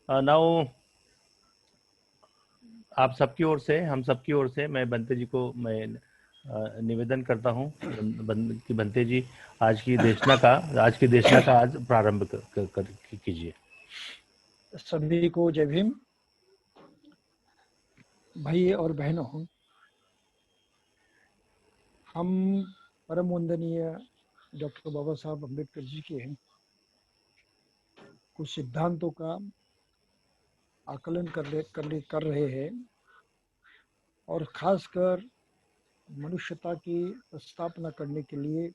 Now आप सबकी ओर से, हम सबकी ओर से मैं बंते जी को मैं निवेदन करता हूँ कि बंते जी आज की देशना का आज प्रारंभ कीजिए। सभी को जय भीम। भाई और बहनों, हम परम वंदनीय डॉक्टर बाबा साहब अम्बेडकर जी के कुछ सिद्धांतों का आकलन कर रहे हैं और खासकर मनुष्यता की स्थापना करने के लिए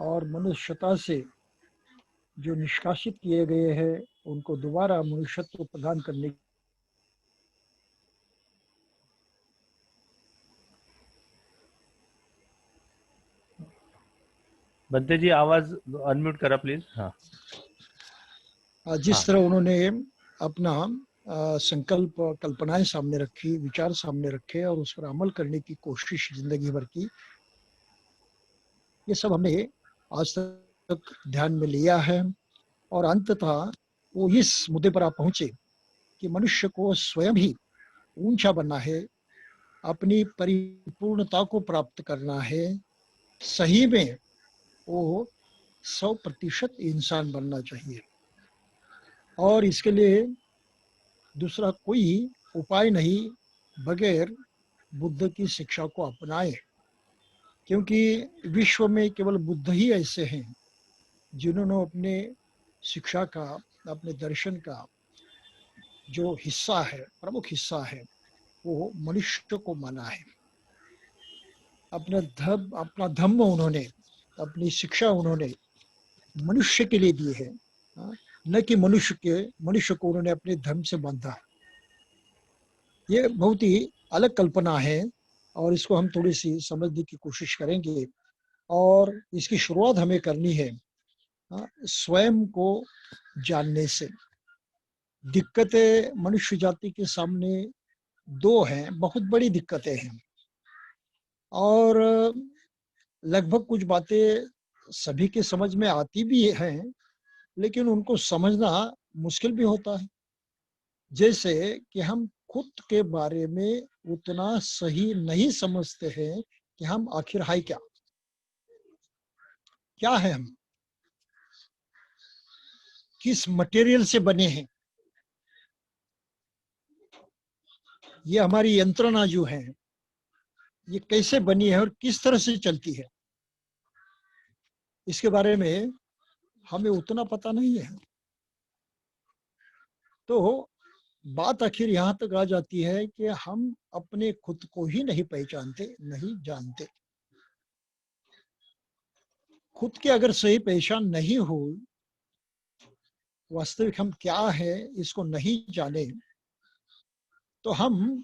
और मनुष्यता से जो निष्कासित किए गए हैं उनको दोबारा मनुष्यत्व प्रदान करने। बंते जी आवाज अनम्यूट करा प्लीज। हाँ जिस हाँ तरह उन्होंने अपना संकल्प, कल्पनाएं सामने रखी, विचार सामने रखे और उस पर अमल करने की कोशिश जिंदगी भर की, ये सब हमने आज तक ध्यान में लिया है और अंततः वो इस मुद्दे पर आप पहुंचे कि मनुष्य को स्वयं ही ऊंचा बनना है, अपनी परिपूर्णता को प्राप्त करना है, सही में वो 100% इंसान बनना चाहिए और इसके लिए दूसरा कोई उपाय नहीं बगैर बुद्ध की शिक्षा को अपनाए, क्योंकि विश्व में केवल बुद्ध ही ऐसे हैं जिन्होंने अपने शिक्षा का, अपने दर्शन का जो हिस्सा है, प्रमुख हिस्सा है, वो मनुष्य को माना है। अपना धम्म उन्होंने, अपनी शिक्षा उन्होंने मनुष्य के लिए दी है, न कि मनुष्य को उन्होंने अपने धर्म से बांधा। ये बहुत ही अलग कल्पना है और इसको हम थोड़ी सी समझने की कोशिश करेंगे और इसकी शुरुआत हमें करनी है स्वयं को जानने से। दिक्कतें मनुष्य जाति के सामने दो हैं, बहुत बड़ी दिक्कतें हैं और लगभग कुछ बातें सभी के समझ में आती भी हैं, लेकिन उनको समझना मुश्किल भी होता है। जैसे कि हम खुद के बारे में उतना सही नहीं समझते हैं कि हम आखिर है क्या, क्या है, हम किस मटेरियल से बने हैं, ये हमारी यंत्रणा जो है ये कैसे बनी है और किस तरह से चलती है, इसके बारे में हमें उतना पता नहीं है। तो बात आखिर यहाँ तक आ जाती है कि हम अपने खुद को ही नहीं पहचानते, नहीं जानते। खुद की अगर सही पहचान नहीं हो, वास्तविक हम क्या है इसको नहीं जाने, तो हम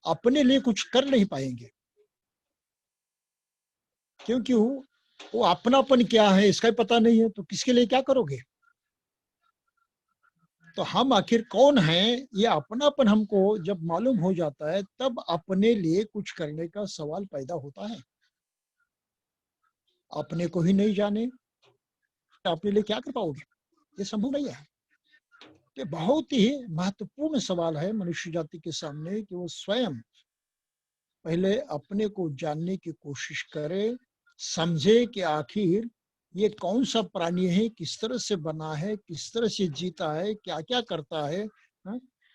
अपने लिए कुछ कर नहीं पाएंगे, क्योंकि वो अपनापन क्या है इसका ही पता नहीं है, तो किसके लिए क्या करोगे। तो हम आखिर कौन हैं, ये अपनापन हमको जब मालूम हो जाता है तब अपने लिए कुछ करने का सवाल पैदा होता है। अपने को ही नहीं जाने अपने लिए क्या कर पाओगे, ये संभव नहीं है। तो बहुत ही महत्वपूर्ण सवाल है मनुष्य जाति के सामने कि वो स्वयं पहले अपने को जानने की कोशिश करे, समझे कि आखिर ये कौन सा प्राणी है, किस तरह से बना है, किस तरह से जीता है, क्या क्या करता है,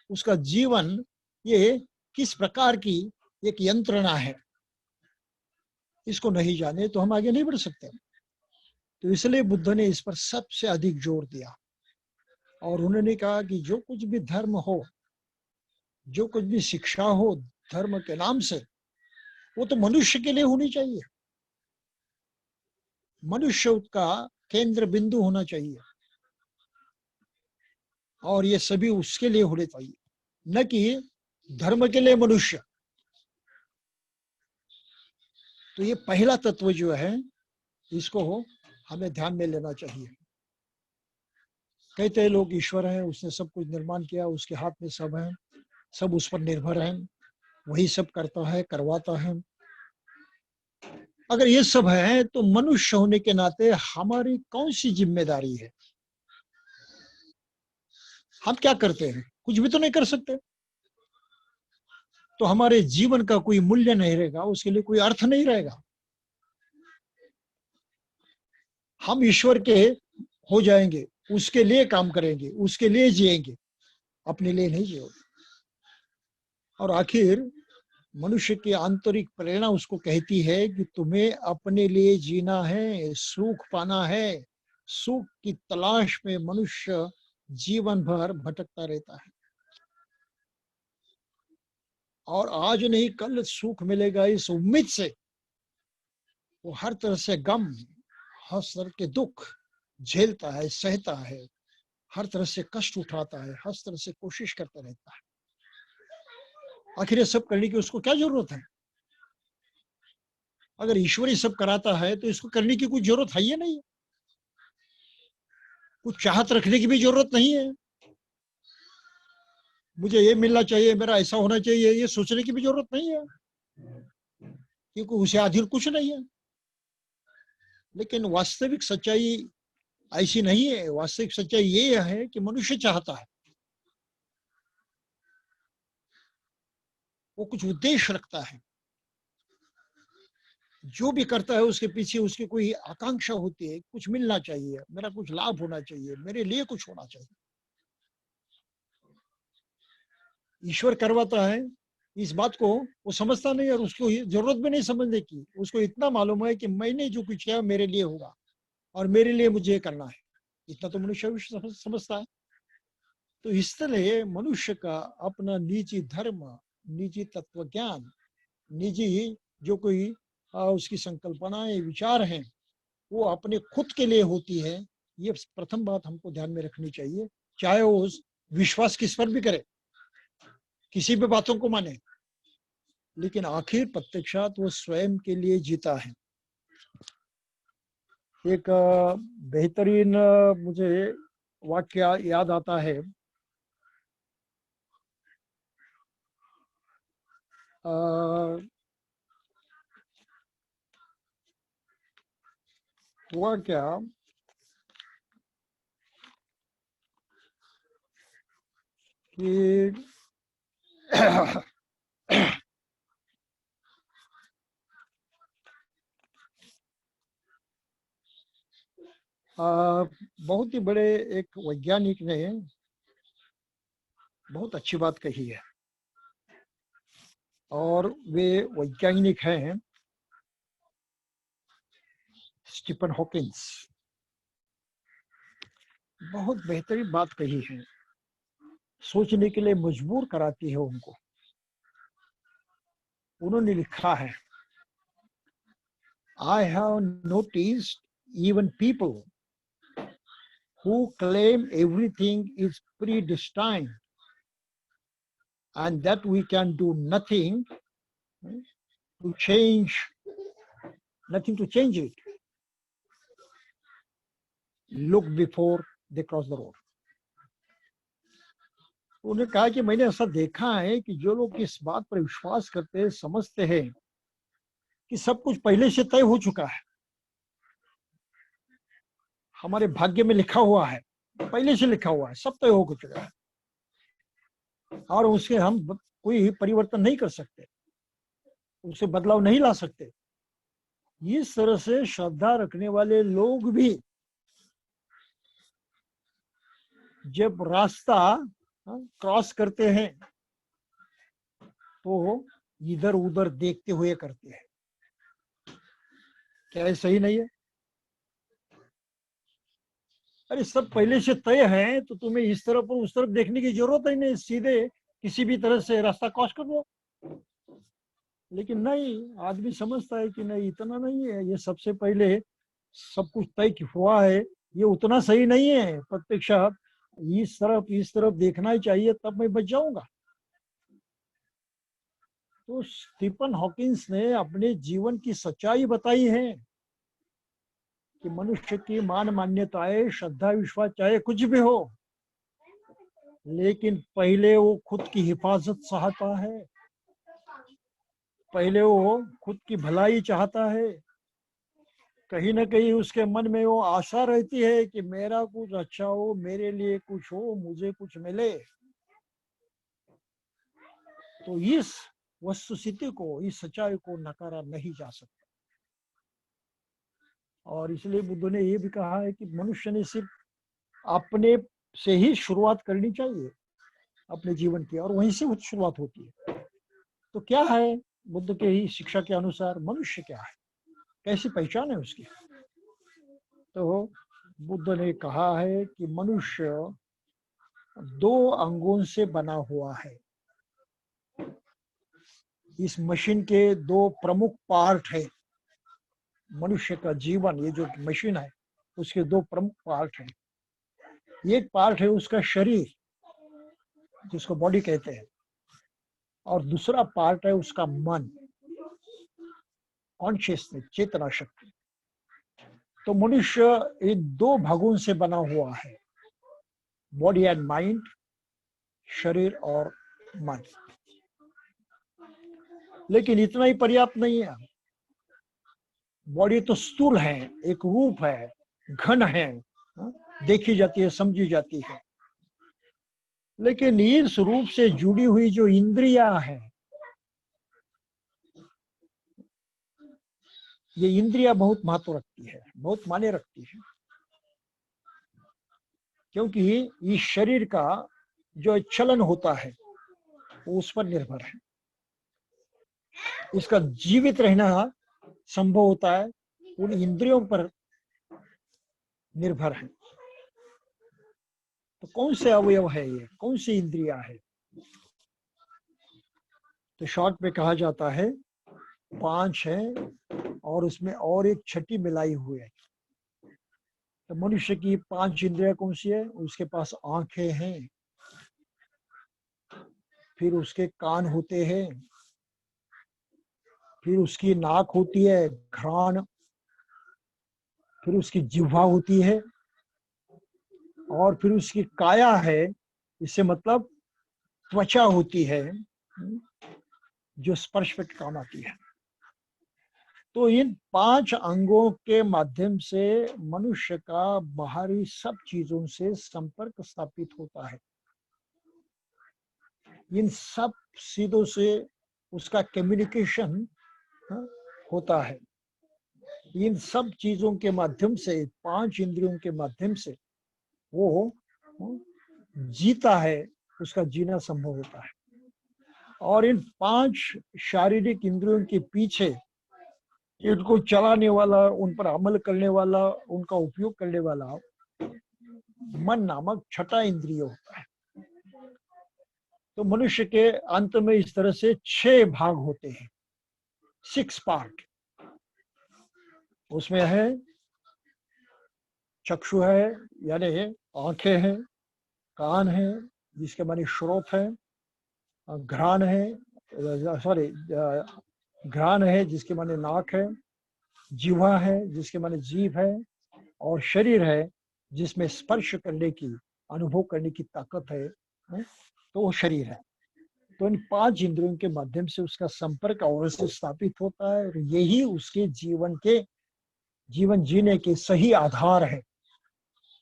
उसका जीवन ये किस प्रकार की एक यंत्रणा है। इसको नहीं जाने तो हम आगे नहीं बढ़ सकते। तो इसलिए बुद्ध ने इस पर सबसे अधिक जोर दिया और उन्होंने कहा कि जो कुछ भी धर्म हो, जो कुछ भी शिक्षा हो धर्म के नाम से, वो तो मनुष्य के लिए होनी चाहिए। मनुष्य का केंद्र बिंदु होना चाहिए और ये सभी उसके लिए होने चाहिए, न कि धर्म के लिए मनुष्य। तो ये पहला तत्व जो है इसको हमें ध्यान में लेना चाहिए। कहते हैं लोग ईश्वर है, उसने सब कुछ निर्माण किया, उसके हाथ में सब है, सब उस पर निर्भर है, वही सब करता है, करवाता है। अगर ये सब है तो मनुष्य होने के नाते हमारी कौन सी जिम्मेदारी है। हम क्या करते हैं? कुछ भी तो नहीं कर सकते। तो हमारे जीवन का कोई मूल्य नहीं रहेगा, उसके लिए कोई अर्थ नहीं रहेगा। हम ईश्वर के हो जाएंगे, उसके लिए काम करेंगे, उसके लिए जिएंगे, अपने लिए नहीं जियोगे। और आखिर मनुष्य की आंतरिक प्रेरणा उसको कहती है कि तुम्हें अपने लिए जीना है, सुख पाना है। सुख की तलाश में मनुष्य जीवन भर भटकता रहता है, और आज नहीं कल सुख मिलेगा इस उम्मीद से वो हर तरह से गम, हर तरह के दुख झेलता है, सहता है, हर तरह से कष्ट उठाता है, हर तरह से कोशिश करता रहता है। आखिर ये सब करने की उसको क्या जरूरत है? अगर ईश्वर ही सब कराता है तो इसको करने की कोई जरूरत है ही नहीं। कुछ चाहत रखने की भी जरूरत नहीं है। मुझे ये मिलना चाहिए, मेरा ऐसा होना चाहिए, ये सोचने की भी जरूरत नहीं है, क्योंकि उसे अधीन कुछ नहीं है। लेकिन वास्तविक सच्चाई ऐसी नहीं है। वास्तविक सच्चाई ये है कि मनुष्य चाहता है, वो कुछ उद्देश्य रखता है, जो भी करता है उसके पीछे उसकी कोई आकांक्षा होती है, कुछ मिलना चाहिए, मेरा कुछ लाभ होना चाहिए, मेरे लिए कुछ होना चाहिए। ईश्वर करवाता है, इस बात को वो समझता नहीं, और उसको जरूरत भी नहीं समझने की। उसको इतना मालूम है कि मैंने जो कुछ किया मेरे लिए होगा और मेरे लिए मुझे ये करना है, इतना तो मनुष्य समझता है। तो इस तरह मनुष्य का अपना निजी धर्म, निजी तत्व ज्ञान, निजी जो कोई उसकी संकल्पनाएं, विचार हैं, वो अपने खुद के लिए होती है। ये प्रथम बात हमको ध्यान में रखनी चाहिए। चाहे वो विश्वास किस पर भी करे, किसी भी बातों को माने, लेकिन आखिर प्रत्यक्षात वो स्वयं के लिए जीता है। एक बेहतरीन मुझे वाक्य याद आता है। हुआ क्या कि बहुत ही बड़े एक वैज्ञानिक ने बहुत अच्छी बात कही है, और वे वैज्ञानिक हैं स्टीफन हॉकिंस। बहुत बेहतरीन बात कही है, सोचने के लिए मजबूर कराती है उनको। उन्होंने लिखा है, I have noticed even people who claim everything is predestined and that we can do nothing to change it, look before they cross the road. उन्होंने कहा कि मैंने ऐसा देखा है कि जो लोग इस बात पर विश्वास करते हैं, समझते हैं कि सब कुछ पहले से तय हो चुका है, हमारे भाग्य में लिखा हुआ है, पहले से लिखा हुआ है, सब तय हो चुका है, और उसके हम कोई परिवर्तन नहीं कर सकते, उसे बदलाव नहीं ला सकते। इस तरह से श्रद्धा रखने वाले लोग भी जब रास्ता क्रॉस करते हैं तो इधर उधर देखते हुए करते हैं। क्या ये सही नहीं है? अरे सब पहले से तय है तो तुम्हें इस तरफ और उस तरफ देखने की जरूरत ही नहीं, सीधे किसी भी तरह से रास्ता क्रॉस कर दो। लेकिन नहीं, आदमी समझता है कि नहीं, इतना नहीं है, ये सबसे पहले सब कुछ तय हुआ है, ये उतना सही नहीं है, प्रत्यक्षात इस तरफ देखना ही चाहिए, तब मैं बच जाऊंगा। तो स्टीफन हॉकिंस ने अपने जीवन की सच्चाई बताई है कि मनुष्य की मान मान्यताएं, श्रद्धा, विश्वास चाहे कुछ भी हो, लेकिन पहले वो खुद की हिफाजत चाहता है, पहले वो खुद की भलाई चाहता है, कहीं ना कहीं उसके मन में वो आशा रहती है कि मेरा कुछ अच्छा हो, मेरे लिए कुछ हो, मुझे कुछ मिले। तो इस वस्तुस्थिति को, इस सच्चाई को नकारा नहीं जा सकता। और इसलिए बुद्ध ने ये भी कहा है कि मनुष्य ने सिर्फ अपने से ही शुरुआत करनी चाहिए अपने जीवन की, और वहीं से शुरुआत होती है। तो क्या है बुद्ध के ही शिक्षा के अनुसार मनुष्य क्या है, कैसी पहचान है उसकी? तो बुद्ध ने कहा है कि मनुष्य 2 अंगों से बना हुआ है। इस मशीन के 2 प्रमुख पार्ट है। मनुष्य का जीवन, ये जो मशीन है, उसके 2 प्रमुख पार्ट हैं। एक पार्ट है उसका शरीर, जिसको बॉडी कहते हैं, और दूसरा पार्ट है उसका मन, कॉन्शियसनेस, चेतना शक्ति। तो मनुष्य इन 2 भागों से बना हुआ है, बॉडी एंड माइंड, शरीर और मन। लेकिन इतना ही पर्याप्त नहीं है। बॉडी तो स्थूल है, एक रूप है, घन है, देखी जाती है, समझी जाती है। लेकिन इस रूप से जुड़ी हुई जो इंद्रियां हैं, ये इंद्रियां बहुत महत्व रखती है, बहुत मायने रखती है। क्योंकि इस शरीर का जो चलन होता है वो उस पर निर्भर है। इसका जीवित रहना संभव होता है उन इंद्रियों पर निर्भर है। तो कौन से अवयव है ये, कौन सी इंद्रियां है? तो शॉर्ट में कहा जाता है 5 है, और उसमें और एक छठी मिलाई हुई है। तो मनुष्य की 5 इंद्रियां कौन सी है? उसके पास आंखें हैं, फिर उसके कान होते हैं, फिर उसकी नाक होती है, घ्राण, फिर उसकी जिह्वा होती है, और फिर उसकी काया है, इससे मतलब त्वचा होती है, जो स्पर्श पे काम आती है। तो इन 5 अंगों के माध्यम से मनुष्य का बाहरी सब चीजों से संपर्क स्थापित होता है। इन सब चीजों से उसका कम्युनिकेशन होता है। इन सब चीजों के माध्यम से, 5 इंद्रियों के माध्यम से वो जीता है, उसका जीना संभव होता है। और इन 5 शारीरिक इंद्रियों के पीछे इनको चलाने वाला, उन पर अमल करने वाला, उनका उपयोग करने वाला मन नामक छठा इंद्रिय होता है। तो मनुष्य के अंत में इस तरह से 6 भाग होते हैं, 6 पार्ट। उसमें है चक्षु है, यानी आंखें हैं, कान है जिसके माने श्रोत है, घ्राण है, सॉरी, घ्राण है जिसके माने नाक है, जिह्वा है जिसके माने जीभ है, और शरीर है जिसमें स्पर्श करने की, अनुभव करने की ताकत है, तो वो शरीर है। तो इन 5 इंद्रियों के माध्यम से उसका संपर्क और से स्थापित होता है, और यही उसके जीवन जीने के सही आधार है।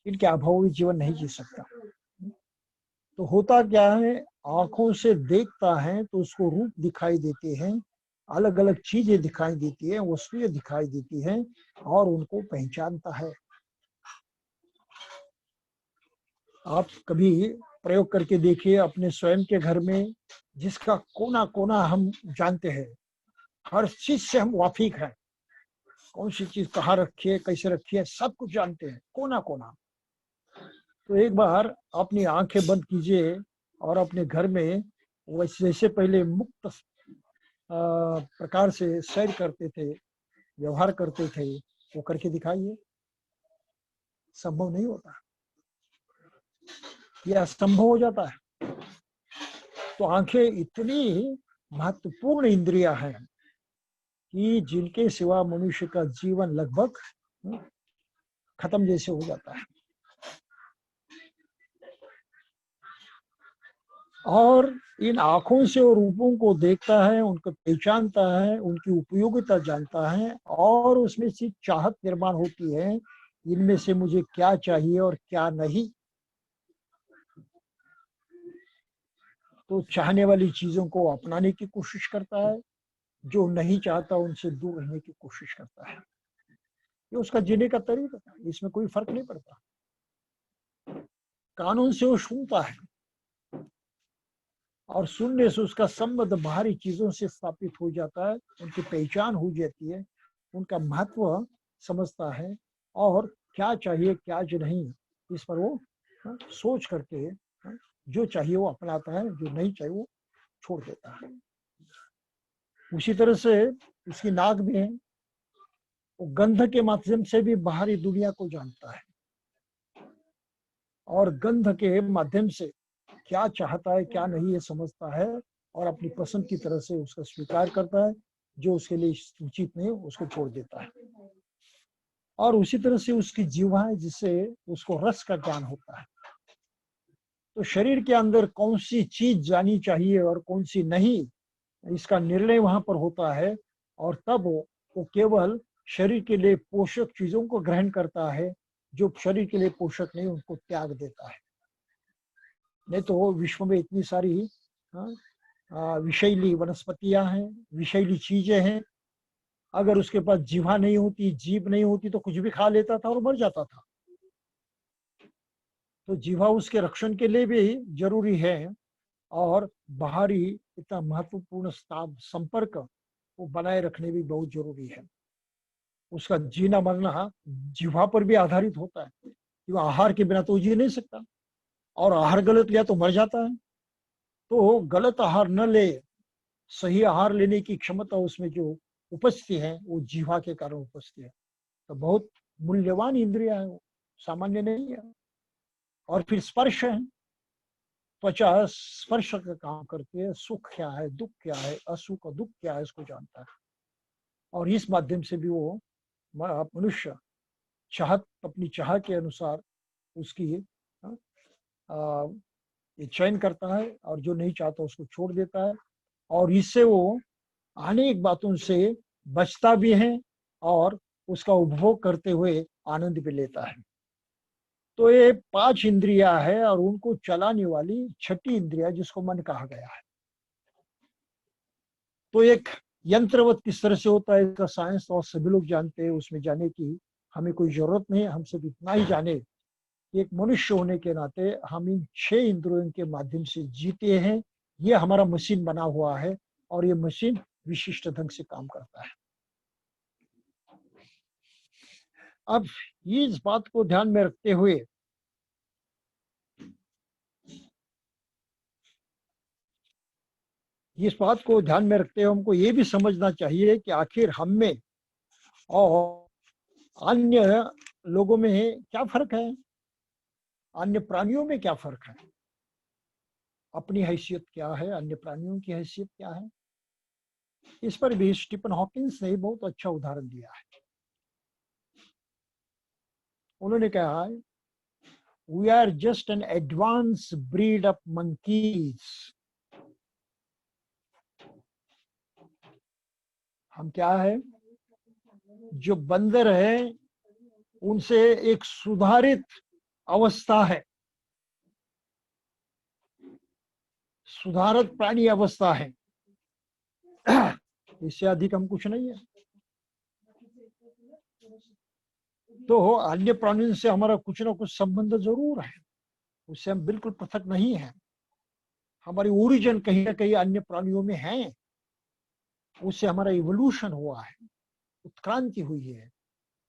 इनके अभाव भी जीवन नहीं जी सकता। तो होता क्या है, आंखों से देखता है तो उसको रूप दिखाई देते हैं, अलग अलग चीजें दिखाई देती है, वस्तुएं दिखाई देती हैं, और उनको पहचानता है। आप कभी प्रयोग करके देखिए अपने स्वयं के घर में, जिसका कोना कोना हम जानते हैं, हर चीज से हम वाकिफ हैं, कौन सी चीज कहाँ रखी है, कैसे रखी है, सब कुछ जानते हैं, कोना कोना। तो एक बार अपनी आंखें बंद कीजिए और अपने घर में वैसे जैसे पहले मुक्त प्रकार से सैर करते थे, व्यवहार करते थे, वो करके दिखाइए। संभव नहीं होता, यह असंभव हो जाता है। तो आंखें इतनी महत्वपूर्ण इंद्रियां हैं कि जिनके सिवा मनुष्य का जीवन लगभग खत्म जैसे हो जाता है। और इन आंखों से वो रूपों को देखता है, उनको पहचानता है, उनकी उपयोगिता जानता है और उसमें से चाहत निर्माण होती है, इनमें से मुझे क्या चाहिए और क्या नहीं। तो चाहने वाली चीजों को अपनाने की कोशिश करता है, जो नहीं चाहता उनसे दूर रहने की कोशिश करता है। ये उसका जीने का तरीका है, इसमें कोई फर्क नहीं पड़ता। कानून से वो सुनता है और सुनने से उसका संबंध बाहरी चीजों से स्थापित हो जाता है, उनकी पहचान हो जाती है, उनका महत्व समझता है और क्या चाहिए क्या जो नहीं, इस पर वो सोच करके जो चाहिए वो अपनाता है, जो नहीं चाहिए वो छोड़ देता है। उसी तरह से उसकी नाक भी है, वो गंध के माध्यम से भी बाहरी दुनिया को जानता है और गंध के माध्यम से क्या चाहता है क्या नहीं ये समझता है और अपनी पसंद की तरह से उसका स्वीकार करता है, जो उसके लिए उचित नहीं उसको छोड़ देता है। और उसी तरह से उसकी जीवा है, जिससे उसको रस का ज्ञान होता है। तो शरीर के अंदर कौन सी चीज जानी चाहिए और कौन सी नहीं, इसका निर्णय वहां पर होता है और तब वो केवल शरीर के लिए पोषक चीजों को ग्रहण करता है, जो शरीर के लिए पोषक नहीं उनको त्याग देता है। नहीं तो विश्व में इतनी सारी विषैली वनस्पतियां हैं, विषैली चीजें हैं। अगर उसके पास जीवा नहीं होती, जीभ नहीं होती तो कुछ भी खा लेता था और मर जाता था। तो जीवा उसके रक्षण के लिए भी जरूरी है और बाहरी इतना महत्वपूर्ण संपर्क वो बनाए रखने भी बहुत जरूरी है। उसका जीना मरना जीवा पर भी आधारित होता है कि वो आहार के बिना तो जी नहीं सकता और आहार गलत लिया तो मर जाता है। तो गलत आहार न ले, सही आहार लेने की क्षमता उसमें जो उपस्थिति है वो जीवा के कारण उपस्थिति है। तो बहुत मूल्यवान इंद्रिया है, वो सामान्य नहीं है। और फिर स्पर्श है, त्वचा स्पर्श का काम करती है, सुख क्या है दुख क्या है, असुख दुख क्या है इसको जानता है और इस माध्यम से भी वो मनुष्य चाहत अपनी चाह के अनुसार उसकी ये चयन करता है और जो नहीं चाहता उसको छोड़ देता है और इससे वो अनेक बातों से बचता भी है और उसका उपभोग करते हुए आनंद भी लेता है। तो ये 5 इंद्रियां है और उनको चलाने वाली छठी इंद्रिया जिसको मन कहा गया है। तो एक यंत्रवत किस तरह से होता है इसका साइंस और सभी लोग जानते हैं, उसमें जाने की हमें कोई जरूरत नहीं है। हम सब इतना ही जाने कि एक मनुष्य होने के नाते हम इन 6 इंद्रियों के माध्यम से जीते हैं। ये हमारा मशीन बना हुआ है और ये मशीन विशिष्ट ढंग से काम करता है। अब इस बात को ध्यान में रखते हुए हमको ये भी समझना चाहिए कि आखिर हम में और अन्य लोगों में क्या फर्क है, अन्य प्राणियों में क्या फर्क है, अपनी हैसियत क्या है, अन्य प्राणियों की हैसियत क्या है। इस पर भी स्टीफन हॉकिंस ने बहुत अच्छा उदाहरण दिया है। उन्होंने कहा है, we are just an advance breed of monkeys. हम क्या है, जो बंदर है उनसे एक सुधारित अवस्था है, सुधारित प्राणी अवस्था है। इससे अधिक हम कुछ नहीं है। तो अन्य प्राणियों से हमारा कुछ ना कुछ संबंध जरूर है, उससे हम बिल्कुल पृथक नहीं है। हमारी ओरिजिन कहीं ना कहीं अन्य प्राणियों में है, उससे हमारा इवोल्यूशन हुआ है, उत्क्रांति हुई है।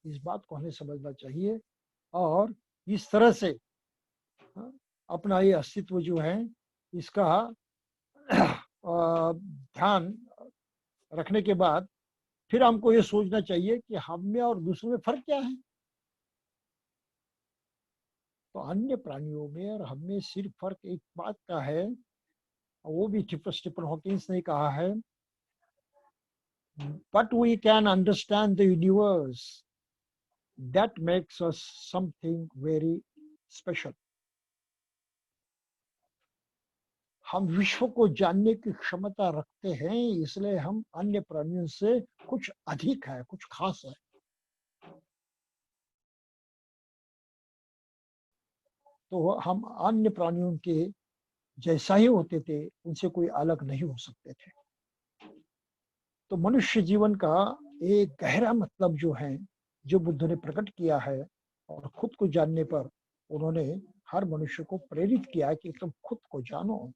इस बात को हमें समझना चाहिए और इस तरह से अपना ये अस्तित्व जो है इसका ध्यान रखने के बाद फिर हमको ये सोचना चाहिए कि हम में और दूसरों में फर्क क्या है। तो अन्य प्राणियों में और हम में सिर्फ फर्क एक बात का है, वो भी स्टीफन हॉकिंस ने कहा है, but we can understand the universe, that makes us something very special. हम विश्व को जानने की क्षमता रखते हैं, इसलिए हम अन्य प्राणियों से कुछ अधिक है, कुछ खास है। तो हम अन्य प्राणियों के जैसा ही होते थे, उनसे कोई अलग नहीं हो सकते थे। तो मनुष्य जीवन का एक गहरा मतलब जो है, जो बुद्ध ने प्रकट किया है, और खुद को जानने पर उन्होंने हर मनुष्य को प्रेरित किया कि तुम खुद को जानो,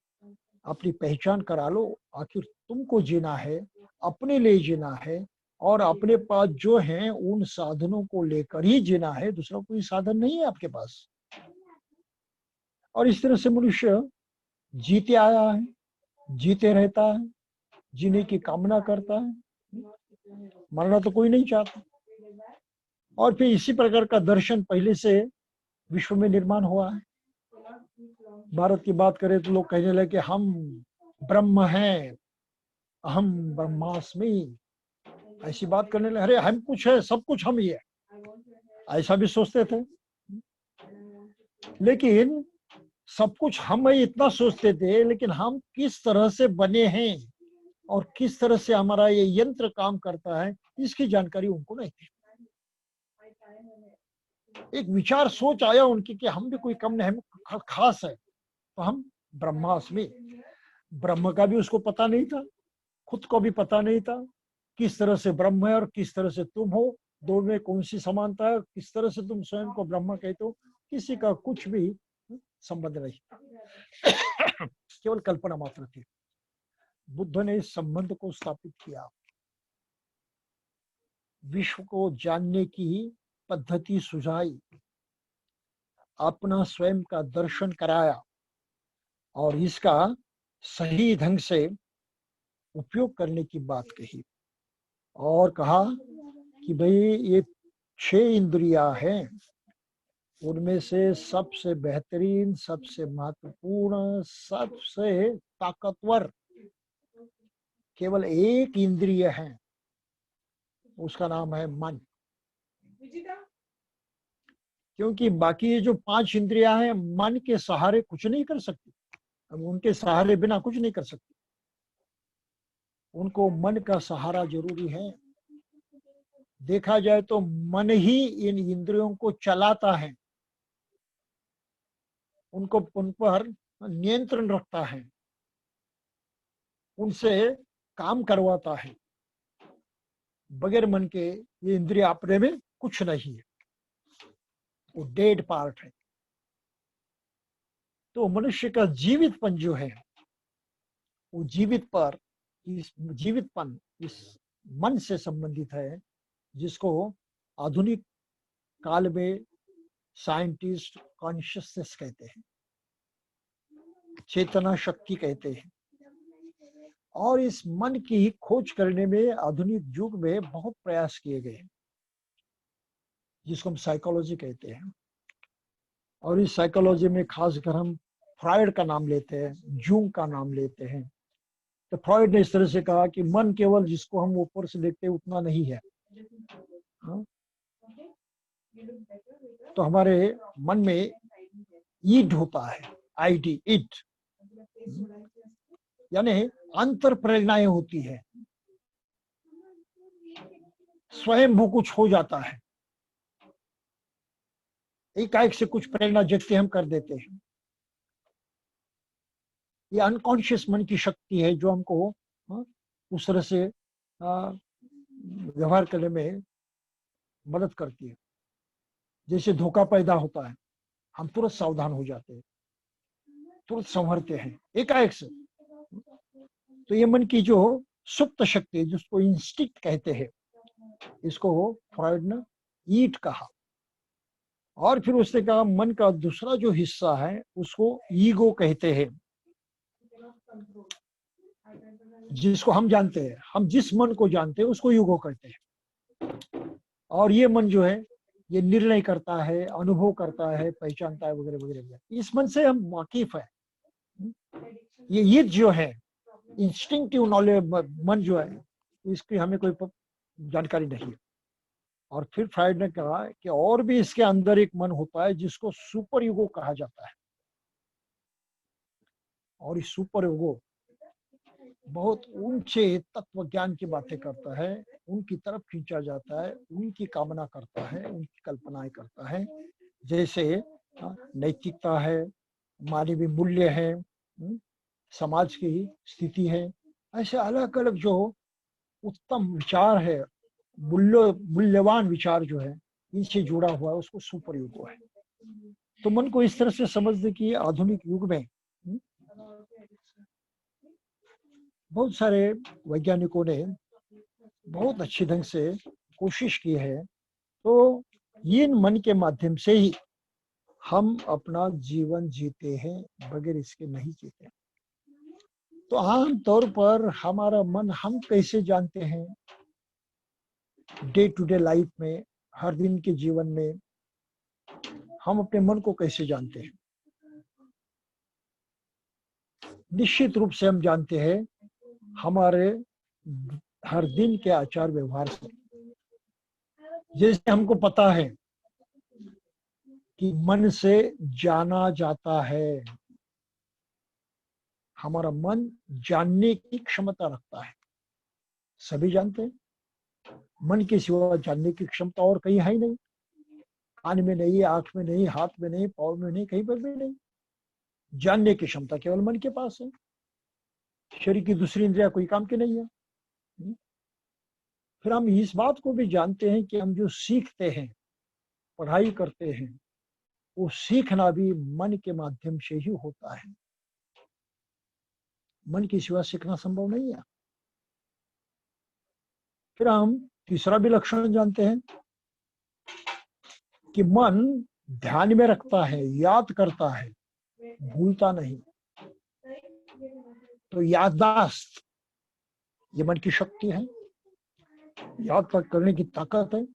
अपनी पहचान करा लो। आखिर तुमको जीना है, अपने लिए जीना है, और अपने पास जो है उन साधनों को लेकर ही जीना है, दूसरा कोई साधन नहीं है आपके पास। और इस तरह से मनुष्य जीते आया है, जीते रहता है, जीने की कामना करता है, मरना तो कोई नहीं चाहता। और फिर इसी प्रकार का दर्शन पहले से विश्व में निर्माण हुआ है। भारत की बात करें तो लोग कहने लगे कि हम ब्रह्म हैं, अहम ब्रह्मास्मि, ऐसी बात करने लगे। अरे हम कुछ है, सब कुछ हम ही है, ऐसा भी सोचते थे। लेकिन सब कुछ हम ही इतना सोचते थे, लेकिन हम किस तरह से बने हैं और किस तरह से हमारा ये यंत्र काम करता है, इसकी जानकारी उनको नहीं थी। एक विचार सोच आया उनकी कि हम भी कोई कम नहीं, हम खास है, तो हम ब्रह्मास्मि। ब्रह्म का भी उसको पता नहीं था, खुद को भी पता नहीं था, किस तरह से ब्रह्म है और किस तरह से तुम हो, दोनों में कौन सी समानता है, किस तरह से तुम स्वयं को ब्रह्म कहते हो, किसी का कुछ भी संबंध नहीं। केवल कल्पना मात्र थी। बुद्ध ने इस संबंध को स्थापित किया, विश्व को जानने की पद्धति सुझाई, अपना स्वयं का दर्शन कराया, और इसका सही ढंग से उपयोग करने की बात कही, और कहा कि भाई ये 6 इंद्रियां हैं, उनमें से सबसे बेहतरीन, सबसे महत्वपूर्ण, सबसे ताकतवर केवल एक इंद्रिय है, उसका नाम है मन। क्योंकि बाकी ये जो 5 इंद्रियां हैं, मन के सहारे कुछ नहीं कर सकती, अब उनके सहारे बिना कुछ नहीं कर सकती, उनको मन का सहारा जरूरी है। देखा जाए तो मन ही इन इंद्रियों को चलाता है, उनको उन पर नियंत्रण रखता है, उनसे काम करवाता है। बगैर मन के ये इंद्रिय अपने में कुछ नहीं है, वो डेड पार्ट है। तो मनुष्य का जीवितपन जो है, वो इस जीवितपन इस मन से संबंधित है, जिसको आधुनिक काल में साइंटिस्ट कॉन्शियसनेस कहते हैं, चेतना शक्ति कहते हैं। और इस मन की खोज करने में आधुनिक युग में बहुत प्रयास किए गए, जिसको हम साइकोलॉजी कहते हैं। और इस साइकोलॉजी में खासकर हम फ्रायड का नाम लेते हैं, जूंग का नाम लेते हैं। तो फ्रायड ने इस तरह से कहा कि मन केवल जिसको हम ऊपर से देखते हैं उतना नहीं है। हाँ? तो हमारे मन में ईड होता है, आईडी, इट, यानी अंतर प्रेरणाएं होती है, स्वयं वो कुछ हो जाता है, एकाएक से कुछ प्रेरणा जगते हम कर देते हैं। ये अनकॉन्शियस मन की शक्ति है जो हमको उस तरह से व्यवहार करने में मदद करती है। जैसे धोखा पैदा होता है, हम तुरंत सावधान हो जाते हैं, तुरंत संभरते हैं एकाएक से। तो ये मन की जो सुप्त शक्ति है, जिसको इंस्टिक्ट कहते हैं, इसको फ्रॉइड ने ईट कहा। और फिर उसने कहा मन का दूसरा जो हिस्सा है उसको ईगो कहते हैं, जिसको हम जानते हैं, हम जिस मन को जानते हैं उसको ईगो कहते हैं। और ये मन जो है, ये निर्णय करता है, अनुभव करता है, पहचानता है, वगैरह वगैरह। इस मन से हम वाकिफ है। ये जो है इंस्टिंक्टिव नॉलेज मन जो है, इसकी हमें कोई जानकारी नहीं है। और फिर फ्राइड ने कहा कि और भी इसके अंदर एक मन होता है जिसको सुपर ईगो कहा जाता है। और इस सुपर ईगो बहुत ऊंचे तत्व ज्ञान की बातें करता है, उनकी तरफ खींचा जाता है, उनकी कामना करता है, उनकी कल्पनाएं करता है, जैसे नैतिकता है, मानवीय मूल्य है, समाज की स्थिति है। ऐसे अलग अलग जो उत्तम विचार है, मूल्यवान विचार जो है, इनसे जुड़ा हुआ है, उसको सुपर ईगो है। तो मन को इस तरह से समझने की आधुनिक युग में बहुत सारे वैज्ञानिकों ने बहुत अच्छे ढंग से कोशिश की है। तो इन मन के माध्यम से ही हम अपना जीवन जीते हैं, बगैर इसके नहीं जीते। तो आम तौर पर हमारा मन हम कैसे जानते हैं? डे टू डे लाइफ में, हर दिन के जीवन में हम अपने मन को कैसे जानते हैं? निश्चित रूप से हम जानते हैं हमारे हर दिन के आचार व्यवहार से। जैसे हमको पता है कि मन से जाना जाता है, हमारा मन जानने की क्षमता रखता है। सभी जानते हैं मन के सिवा जानने की क्षमता और कहीं है ही नहीं। कान में नहीं, आंख में नहीं, हाथ में नहीं, पाँव में नहीं, कहीं पर भी नहीं। जानने की क्षमता केवल मन के पास है। शरीर की दूसरी इंद्रिया कोई काम की नहीं है। फिर हम इस बात को भी जानते हैं कि हम जो सीखते हैं, पढ़ाई करते हैं, वो सीखना भी मन के माध्यम से ही होता है। मन के सिवा सीखना संभव नहीं है। फिर हम तीसरा भी लक्षण जानते हैं कि मन ध्यान में रखता है, याद करता है, भूलता नहीं। तो याददाश्त ये मन की शक्ति है, याद करने की ताकत है।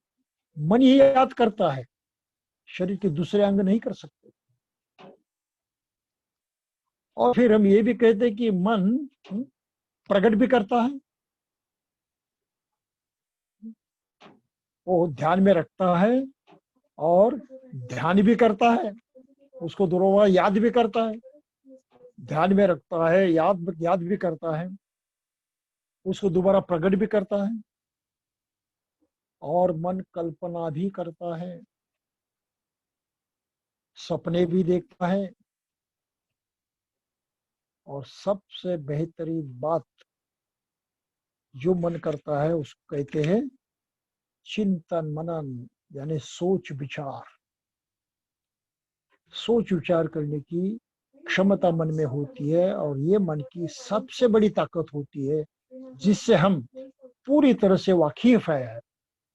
मन ही याद करता है, शरीर के दूसरे अंग नहीं कर सकते। और फिर हम ये भी कहते हैं कि मन प्रकट भी करता है, वो ध्यान में रखता है और ध्यान भी करता है, उसको दोबारा याद भी करता है। ध्यान में रखता है, याद भी करता है, उसको दोबारा प्रकट भी करता है, और मन कल्पना भी करता है, सपने भी देखता है। और सबसे बेहतरीन बात जो मन करता है उसको कहते हैं चिंतन मनन, यानी सोच विचार। सोच विचार करने की क्षमता मन में होती है, और ये मन की सबसे बड़ी ताकत होती है, जिससे हम पूरी तरह से वाकिफ है,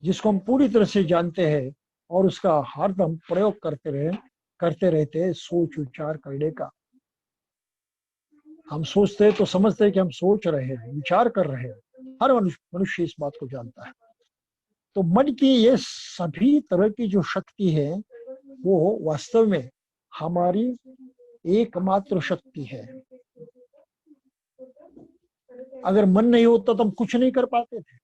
जिसको हम पूरी तरह से जानते हैं, और उसका हरदम प्रयोग करते रहते हैं, सोच विचार करने का। हम सोचते हैं तो समझते हैं कि हम सोच रहे हैं, विचार कर रहे हैं। हर मनुष्य इस बात को जानता है। तो मन की ये सभी तरह की जो शक्ति है, वो वास्तव में हमारी एकमात्र शक्ति है। अगर मन नहीं होता तो हम कुछ नहीं कर पाते थे।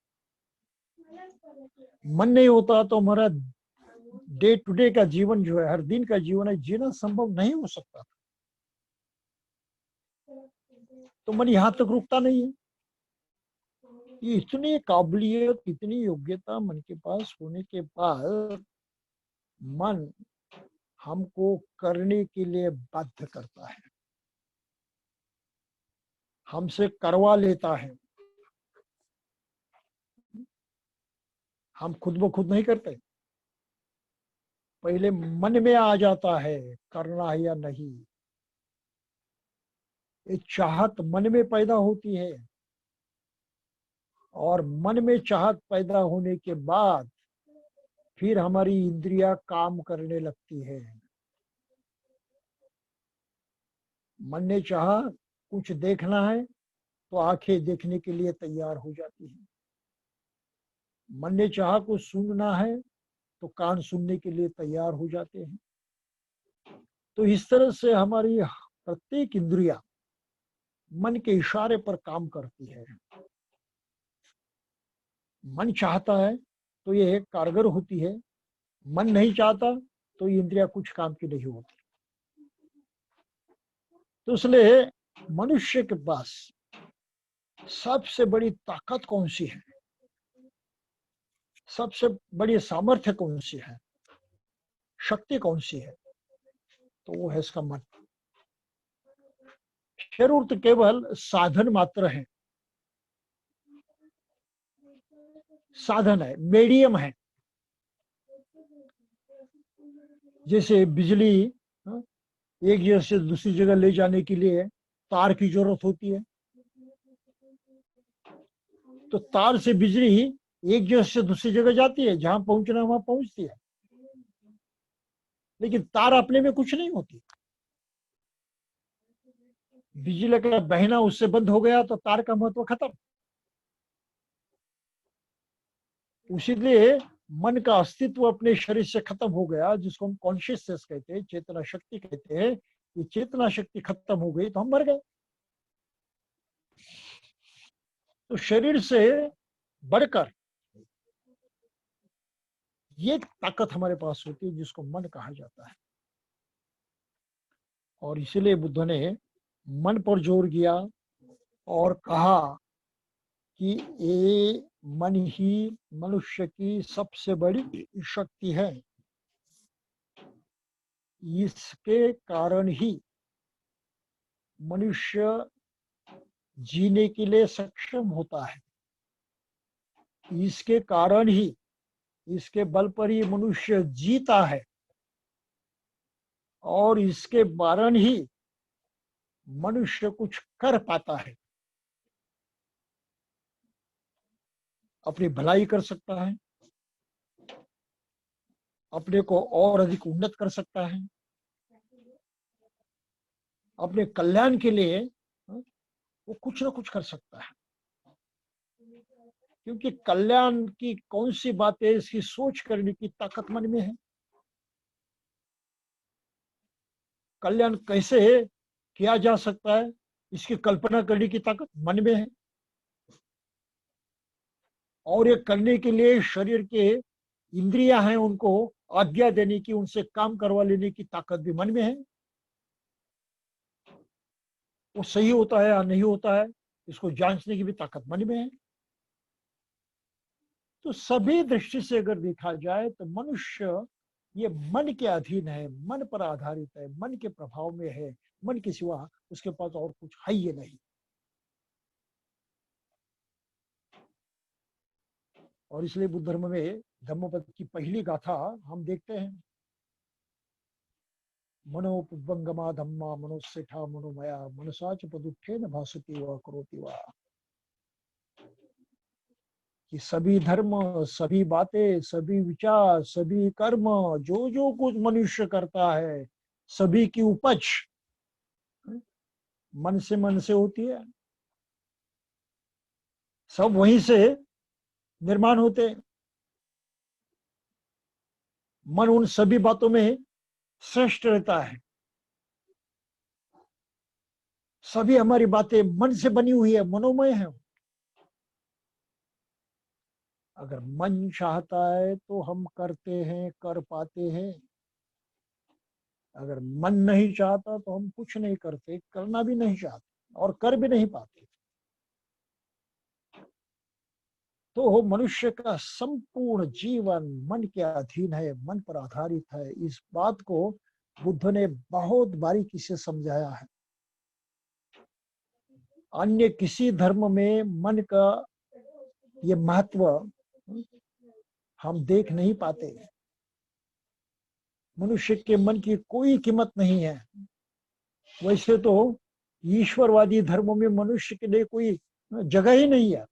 मन नहीं होता तो हमारा डे टू डे का जीवन जो है, हर दिन का जीवन है, जीना संभव नहीं हो सकता। तो मन यहां तक रुकता नहीं है। ये इतनी काबिलियत, इतनी योग्यता मन के पास होने के बाद मन हमको करने के लिए बाध्य करता है, हमसे करवा लेता है। हम खुद ब खुद नहीं करते, पहले मन में आ जाता है करना है या नहीं। एक चाहत मन में पैदा होती है, और मन में चाहत पैदा होने के बाद फिर हमारी इंद्रियां काम करने लगती है। मन ने चाहा कुछ देखना है तो आंखें देखने के लिए तैयार हो जाती है। मन ने चाहा कुछ सुनना है तो कान सुनने के लिए तैयार हो जाते हैं। तो इस तरह से हमारी प्रत्येक इंद्रिया मन के इशारे पर काम करती है। मन चाहता है तो ये कारगर होती है, मन नहीं चाहता तो ये इंद्रिया कुछ काम की नहीं होती। तो इसलिए मनुष्य के पास सबसे बड़ी ताकत कौन सी है, सबसे बड़ी सामर्थ्य कौन सी है, शक्ति कौन सी है, तो वो है इसका मन। शरीर तो केवल साधन मात्र है, साधन है, मीडियम है। जैसे बिजली एक जगह से दूसरी जगह ले जाने के लिए तार की जरूरत होती है, तो तार से बिजली एक जगह से दूसरी जगह जाती है, जहां पहुंचना वहां पहुंचती है, लेकिन तार अपने में कुछ नहीं होती। बिजली का बहना उससे बंद हो गया तो तार का महत्व खत्म। इसीलिए मन का अस्तित्व अपने शरीर से खत्म हो गया, जिसको हम कॉन्शियसनेस कहते हैं, चेतना शक्ति कहते हैं। ये चेतना शक्ति खत्म हो गई तो हम मर गए। तो शरीर से बढ़कर ये ताकत हमारे पास होती है जिसको मन कहा जाता है। और इसीलिए बुद्ध ने मन पर जोर दिया और कहा कि ये मन ही मनुष्य की सबसे बड़ी शक्ति है। इसके कारण ही मनुष्य जीने के लिए सक्षम होता है। इसके कारण ही, इसके बल पर ही मनुष्य जीता है, और इसके कारण ही मनुष्य कुछ कर पाता है, अपनी भलाई कर सकता है, अपने को और अधिक उन्नत कर सकता है, अपने कल्याण के लिए वो कुछ ना कुछ कर सकता है। क्योंकि कल्याण की कौन सी बात है, इसकी सोच करने की ताकत मन में है। कल्याण कैसे किया जा सकता है, इसकी कल्पना करने की ताकत मन में है। और ये करने के लिए शरीर के इंद्रियां हैं, उनको आज्ञा देने की, उनसे काम करवा लेने की ताकत भी मन में है। वो सही होता है या नहीं होता है, इसको जांचने की भी ताकत मन में है। तो सभी दृष्टि से अगर देखा जाए तो मनुष्य ये मन के अधीन है, मन पर आधारित है, मन के प्रभाव में है। मन के सिवा उसके पास और कुछ है ही नहीं। और इसलिए बुद्ध धर्म में धम्मपद की पहली गाथा हम देखते हैं, मनोपुबंगमा धम्मा मनुष्यठा मनोमया मनसाच पदुत्थे न भासती व करोति वा। कि सभी धर्म, सभी बातें, सभी विचार, सभी कर्म, जो जो कुछ मनुष्य करता है, सभी की उपज मन से होती है। सब वहीं से निर्माण होते हैं। मन उन सभी बातों में श्रेष्ठ रहता है। सभी हमारी बातें मन से बनी हुई है, मनोमय है। अगर मन चाहता है तो हम करते हैं, कर पाते हैं। अगर मन नहीं चाहता तो हम कुछ नहीं करते, करना भी नहीं चाहते और कर भी नहीं पाते। तो मनुष्य का संपूर्ण जीवन मन के अधीन है, मन पर आधारित है। इस बात को बुद्ध ने बहुत बारीकी से समझाया है। अन्य किसी धर्म में मन का ये महत्व हम देख नहीं पाते। मनुष्य के मन की कोई कीमत नहीं है। वैसे तो ईश्वरवादी धर्मों में मनुष्य के लिए कोई जगह ही नहीं है।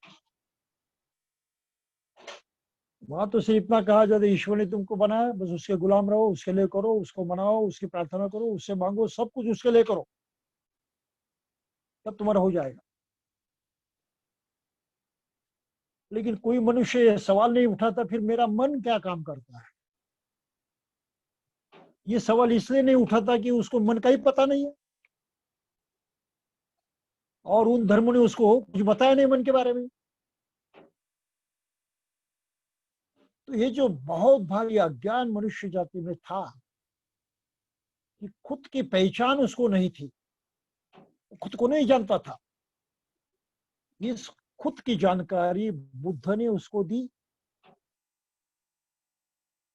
वहां तो सिर्फ इतना कहा जाता है, ईश्वर ने तुमको बनाया, बस उसके गुलाम रहो, उसके लिए करो, उसको मनाओ, उसकी प्रार्थना करो, उससे मांगो, सब कुछ उसके लिए करो, तब तुम्हारा हो जाएगा। लेकिन कोई मनुष्य ये सवाल नहीं उठाता फिर मेरा मन क्या काम करता है। ये सवाल इसलिए नहीं उठाता कि उसको मन का ही पता नहीं है, और उन धर्मों ने उसको कुछ बताया नहीं मन के बारे में। तो ये जो बहुत भारी अज्ञान मनुष्य जाति में था कि खुद की पहचान उसको नहीं थी, खुद को नहीं जानता था। इस खुद की जानकारी बुद्ध ने उसको दी।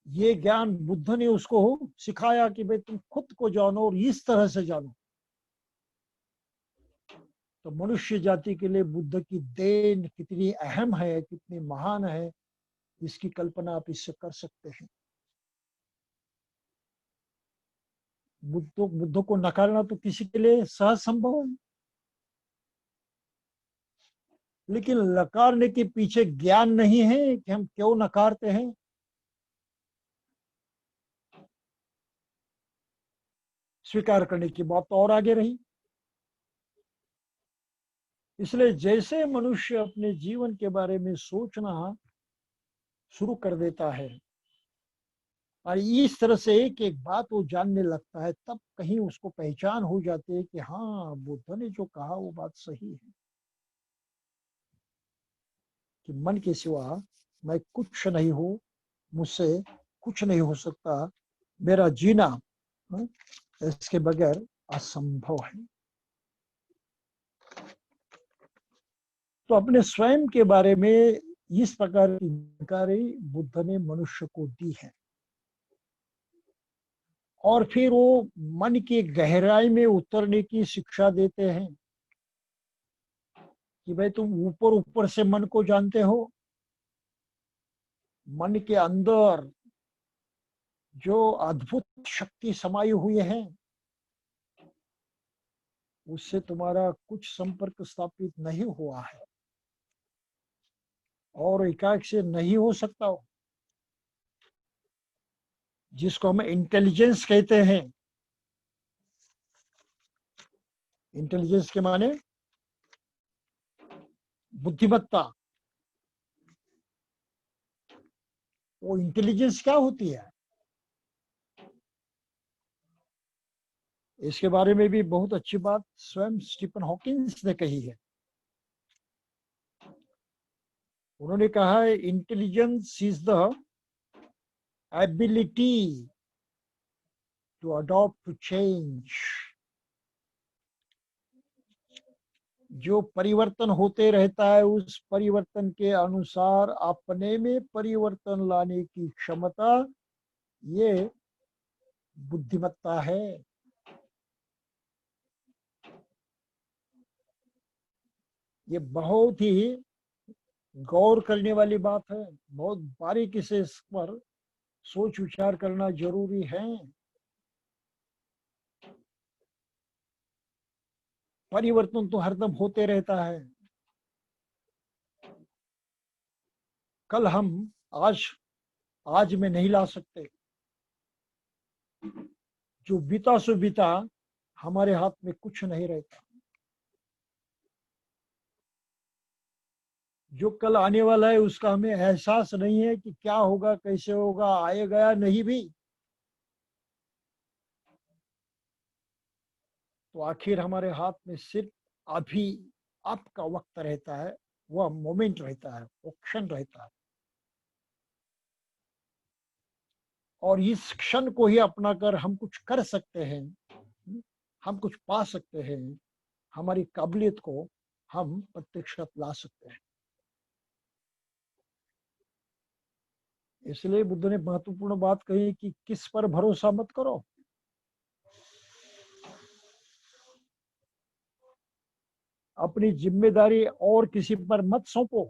ये ज्ञान बुद्ध ने उसको सिखाया कि भाई तुम खुद को जानो और इस तरह से जानो। तो मनुष्य जाति के लिए बुद्ध की देन कितनी अहम है, कितनी महान है, इसकी कल्पना आप इससे कर सकते हैं। बुद्ध को नकारना तो किसी के लिए सहज संभव है, लेकिन नकारने के पीछे ज्ञान नहीं है कि हम क्यों नकारते हैं। स्वीकार करने की बात तो और आगे रही। इसलिए जैसे मनुष्य अपने जीवन के बारे में सोचना शुरू कर देता है और इस तरह से एक एक बात वो जानने लगता है, तब कहीं उसको पहचान हो जाती है कि हाँ, बुद्ध ने जो कहा वो बात सही है कि मन के सिवा मैं कुछ नहीं हूं, मुझसे कुछ नहीं हो सकता, मेरा जीना इसके बगैर असंभव है। तो अपने स्वयं के बारे में इस प्रकार की जानकारी बुद्ध ने मनुष्य को दी है और फिर वो मन की गहराई में उतरने की शिक्षा देते हैं कि भाई तुम ऊपर ऊपर से मन को जानते हो, मन के अंदर जो अद्भुत शक्ति समाई हुई है उससे तुम्हारा कुछ संपर्क स्थापित नहीं हुआ है और एकाएक से नहीं हो सकता हो, जिसको हम इंटेलिजेंस कहते हैं। इंटेलिजेंस के माने बुद्धिमत्ता। वो इंटेलिजेंस क्या होती है, इसके बारे में भी बहुत अच्छी बात स्वयं स्टीफन हॉकिंस ने कही है। उन्होंने कहा है intelligence is the ability to adopt to change. जो परिवर्तन होते रहता है उस परिवर्तन के अनुसार अपने में परिवर्तन लाने की क्षमता, ये बुद्धिमत्ता है। ये बहुत ही गौर करने वाली बात है, बहुत बारीकी से इस पर सोच विचार करना जरूरी है। परिवर्तन तो हरदम होते रहता है। कल हम आज आज में नहीं ला सकते, जो बीता सो बीता, हमारे हाथ में कुछ नहीं रहता। जो कल आने वाला है उसका हमें एहसास नहीं है कि क्या होगा, कैसे होगा, आएगा नहीं भी। तो आखिर हमारे हाथ में सिर्फ अभी अब का वक्त रहता है, वह मोमेंट रहता है, वो क्षण रहता है और इस क्षण को ही अपनाकर हम कुछ कर सकते हैं, हम कुछ पा सकते हैं, हमारी काबिलियत को हम प्रत्यक्ष ला सकते हैं। इसलिए बुद्ध ने महत्वपूर्ण बात कही कि किस पर भरोसा मत करो, अपनी जिम्मेदारी और किसी पर मत सौंपो।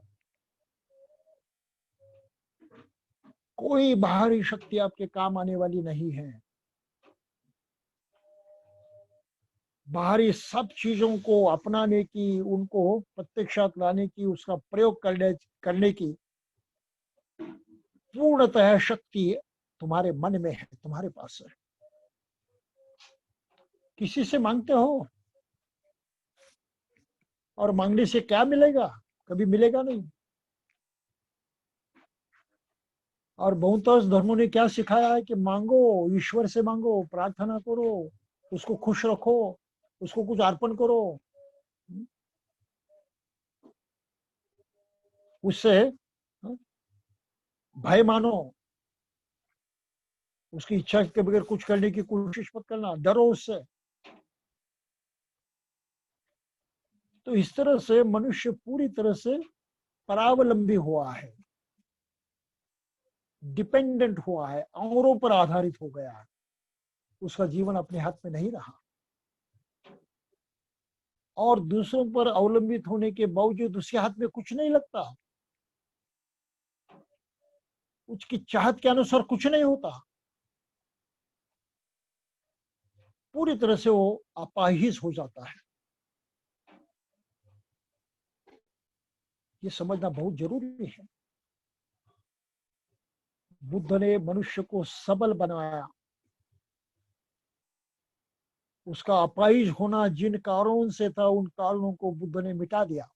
कोई बाहरी शक्ति आपके काम आने वाली नहीं है। बाहरी सब चीजों को अपनाने की, उनको प्रत्यक्षात लाने की, उसका प्रयोग करने की पूर्णतः शक्ति तुम्हारे मन में है, तुम्हारे पास है। किसी से मांगते हो और मांगने से क्या मिलेगा, कभी मिलेगा नहीं। और बहुतांश धर्मों ने क्या सिखाया है कि मांगो, ईश्वर से मांगो, प्रार्थना करो, उसको खुश रखो, उसको कुछ अर्पण करो, उससे भय मानो, उसकी इच्छा के बगैर कुछ करने की कोशिश मत करना, डरो उससे। तो इस तरह से मनुष्य पूरी तरह से परावलंबी हुआ है, डिपेंडेंट हुआ है, औरों पर आधारित हो गया है। उसका जीवन अपने हाथ में नहीं रहा, और दूसरों पर अवलंबित होने के बावजूद उसके हाथ में कुछ नहीं लगता, उसकी चाहत के अनुसार कुछ नहीं होता। पूरी तरह से वो अपाहिज हो जाता है। ये समझना बहुत जरूरी है। बुद्ध ने मनुष्य को सबल बनाया। उसका अपाहिज होना जिन कारणों से था, उन कारणों को बुद्ध ने मिटा दिया,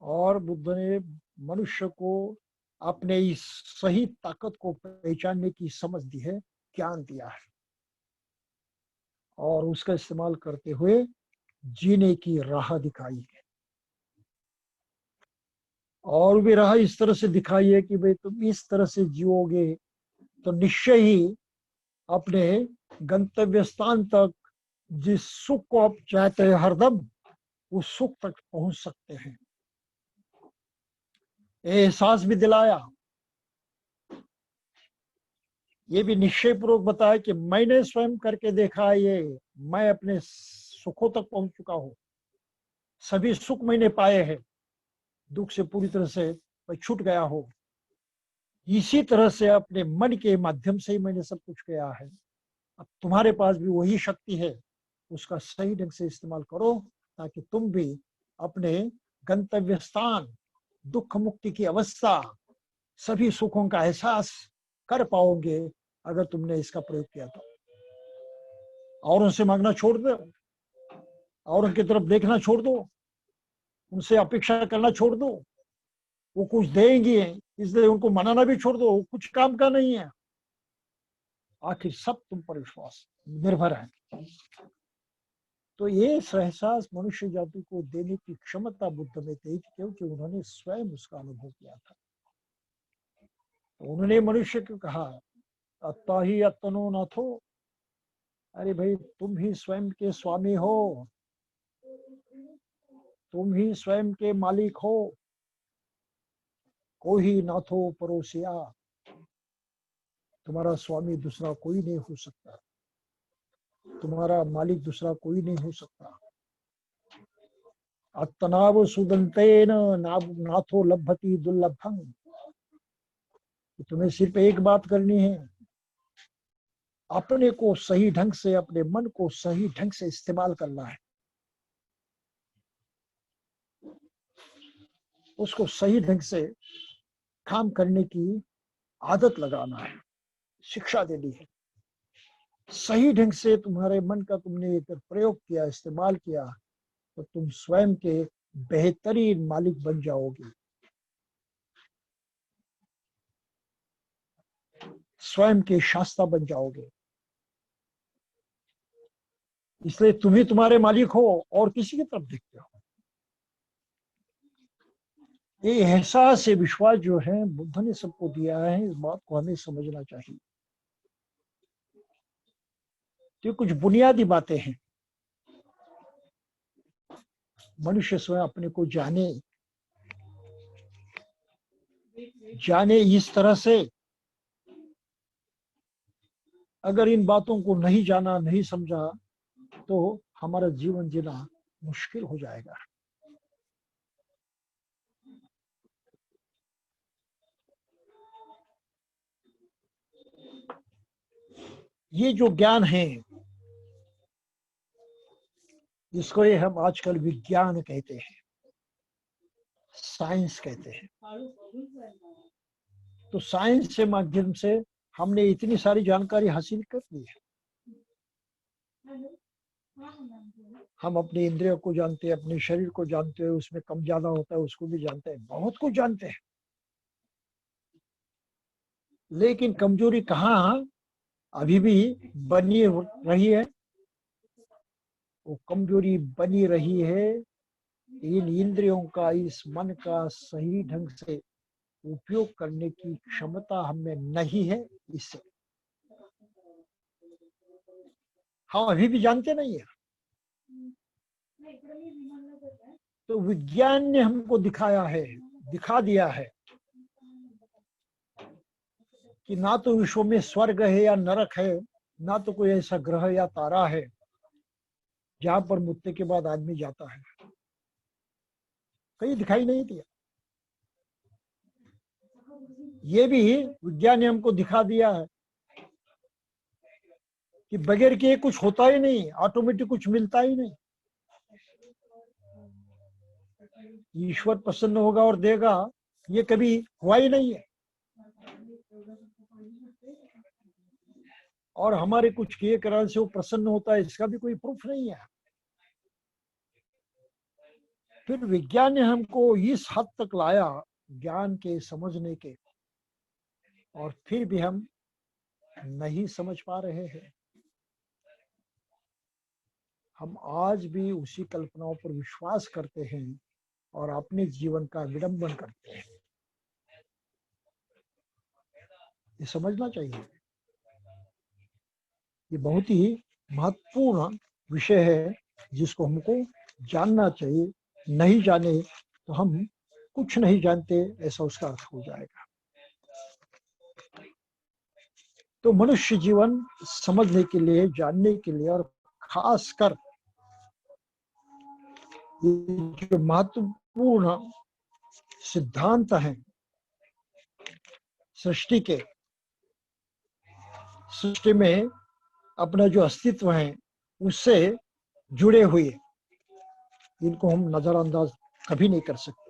और बुद्ध ने मनुष्य को अपने इस सही ताकत को पहचानने की समझ दी है, ज्ञान दिया है, और उसका इस्तेमाल करते हुए जीने की राह दिखाई है। और भी राह इस तरह से दिखाई है कि भाई तुम इस तरह से जियोगे तो निश्चय ही अपने गंतव्य स्थान तक, जिस सुख को आप चाहते हैं हरदम, उस सुख तक पहुंच सकते हैं। एहसास भी दिलाया, ये भी निश्चय पूर्वक बताया कि मैंने स्वयं करके देखा है, ये मैं अपने सुखों तक पहुंच चुका हूं, सभी सुख मैंने पाए हैं, दुख से पूरी तरह से मैं छूट गया हूं। इसी तरह से अपने मन के माध्यम से ही मैंने सब कुछ किया है। अब तुम्हारे पास भी वही शक्ति है, उसका सही ढंग से इस्तेमाल करो, ताकि तुम भी अपने गंतव्य स्थान, दुख मुक्ति की अवस्था, सभी सुखों का एहसास कर पाओगे, अगर तुमने इसका प्रयोग किया तो। औरों से मांगना छोड़ दो, औरों की तरफ देखना छोड़ दो, उनसे अपेक्षा करना छोड़ दो। वो कुछ देंगे इसलिए उनको मनाना भी छोड़ दो, कुछ काम का नहीं है। आखिर सब तुम पर विश्वास निर्भर है। तो ये एहसास मनुष्य जाति को देने की क्षमता बुद्ध में थी, क्योंकि उन्होंने स्वयं उसका अनुभव किया था। तो उन्होंने मनुष्य को कहा, अत्ता ही अत्तनो नाथो, अरे भाई तुम ही स्वयं के स्वामी हो, तुम ही स्वयं के मालिक हो, कोई नाथो परोसिया, तुम्हारा स्वामी दूसरा कोई नहीं हो सकता, तुम्हारा मालिक दूसरा कोई नहीं हो सकता। अत्तनाव सुदंतेन नाथो लभति दुर्लभं। तुम्हें सिर्फ एक बात करनी है, अपने को सही ढंग से, अपने मन को सही ढंग से इस्तेमाल करना है, उसको सही ढंग से काम करने की आदत लगाना है, शिक्षा देनी है। सही ढंग से तुम्हारे मन का तुमने अगर प्रयोग किया, इस्तेमाल किया, तो तुम स्वयं के बेहतरीन मालिक बन जाओगे, स्वयं के शास्ता बन जाओगे। इसलिए तुम ही तुम्हारे मालिक हो, और किसी की तरफ देखते हो। ये एहसास, ये विश्वास जो है बुद्ध ने सबको दिया है, इस बात को हमें समझना चाहिए। तो कुछ बुनियादी बातें हैं। मनुष्य स्वयं अपने को जाने, जाने इस तरह से, अगर इन बातों को नहीं जाना, नहीं समझा, तो हमारा जीवन जीना मुश्किल हो जाएगा। ये जो ज्ञान है, जिसको ये हम आजकल विज्ञान कहते हैं, साइंस कहते हैं, तो साइंस के माध्यम से हमने इतनी सारी जानकारी हासिल कर ली है। हम अपने इंद्रियों को जानते हैं, अपने शरीर को जानते हैं, उसमें कम ज्यादा होता है उसको भी जानते हैं, बहुत कुछ जानते हैं। लेकिन कमजोरी कहाँ अभी भी बनी रही है? वो कमजोरी बनी रही है इन इंद्रियों का, इस मन का सही ढंग से उपयोग करने की क्षमता हमें नहीं है। इससे हम अभी भी जानते नहीं है। तो विज्ञान ने हमको दिखा दिया है कि ना तो विश्व में स्वर्ग है या नरक है, ना तो कोई ऐसा ग्रह या तारा है जहां पर मृत्यु के बाद आदमी जाता है। कहीं दिखाई नहीं दिया। ये भी विज्ञान ने हमको दिखा दिया है कि बगैर किए कुछ होता ही नहीं, ऑटोमेटिक कुछ मिलता ही नहीं। ईश्वर प्रसन्न होगा और देगा, ये कभी हुआ ही नहीं है। और हमारे कुछ किए कारण से वो प्रसन्न होता है, इसका भी कोई प्रूफ नहीं है। फिर विज्ञान ने हमको इस हद तक लाया ज्ञान के समझने के, और फिर भी हम नहीं समझ पा रहे हैं। हम आज भी उसी कल्पनाओं पर विश्वास करते हैं और अपने जीवन का विडंबन करते हैं। ये समझना चाहिए। ये बहुत ही महत्वपूर्ण विषय है जिसको हमको जानना चाहिए। नहीं जाने तो हम कुछ नहीं जानते, ऐसा उसका अर्थ हो जाएगा। तो मनुष्य जीवन समझने के लिए, जानने के लिए, और खासकर जो महत्वपूर्ण सिद्धांत हैं सृष्टि के, सृष्टि में अपना जो अस्तित्व है उससे जुड़े हुए, इनको हम नजरअंदाज कभी नहीं कर सकते।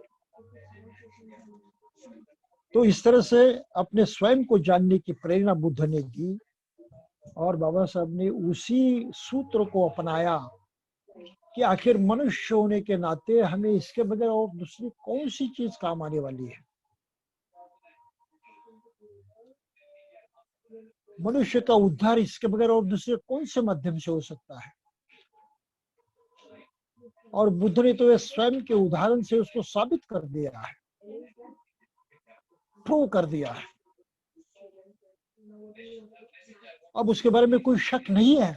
तो इस तरह से अपने स्वयं को जानने की प्रेरणा बुद्ध ने दी, और बाबा साहब ने उसी सूत्र को अपनाया कि आखिर मनुष्य होने के नाते हमें इसके बगैर और दूसरी कौन सी चीज काम आने वाली है। मनुष्य का उद्धार इसके बगैर और दूसरे कौन से माध्यम से हो सकता है। और बुद्ध ने तो ये स्वयं के उदाहरण से उसको साबित कर दिया है, प्रूव कर दिया है। अब उसके बारे में कोई शक नहीं है।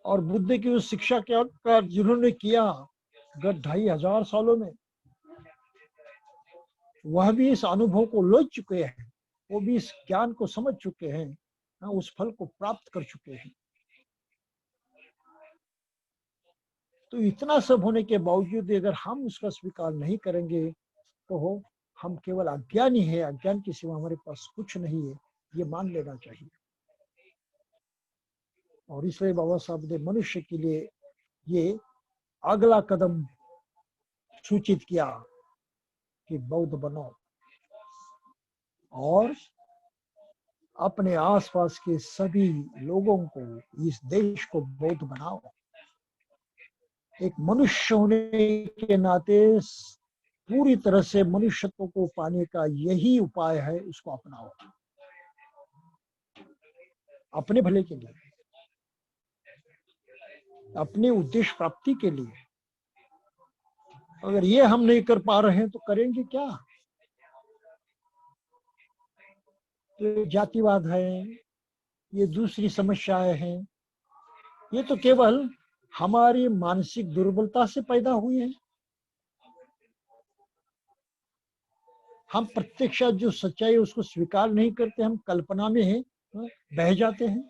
और बुद्ध की उस शिक्षा का जिन्होंने किया गत 2500 सालों में, वह भी इस अनुभव को ले चुके हैं, वो भी इस ज्ञान को समझ चुके हैं, उस फल को प्राप्त कर चुके हैं। तो इतना सब होने के बावजूद अगर हम उसका स्वीकार नहीं करेंगे तो हम केवल अज्ञानी है, अज्ञान के सिवा हमारे पास कुछ नहीं है, ये मान लेना चाहिए। और इसलिए बाबा साहब ने मनुष्य के लिए ये अगला कदम सूचित किया कि बौद्ध बनो और अपने आसपास के सभी लोगों को, इस देश को बौद्ध बनाओ। एक मनुष्य होने के नाते पूरी तरह से मनुष्यत्व को पाने का यही उपाय है, उसको अपनाओ अपने भले के लिए, अपने उद्देश्य प्राप्ति के लिए। अगर ये हम नहीं कर पा रहे हैं तो करेंगे क्या। तो जातिवाद है, ये दूसरी समस्याएं हैं, ये तो केवल हमारी मानसिक दुर्बलता से पैदा हुई है। हम प्रत्यक्ष जो सच्चाई है उसको स्वीकार नहीं करते, हम कल्पना में बह जाते हैं।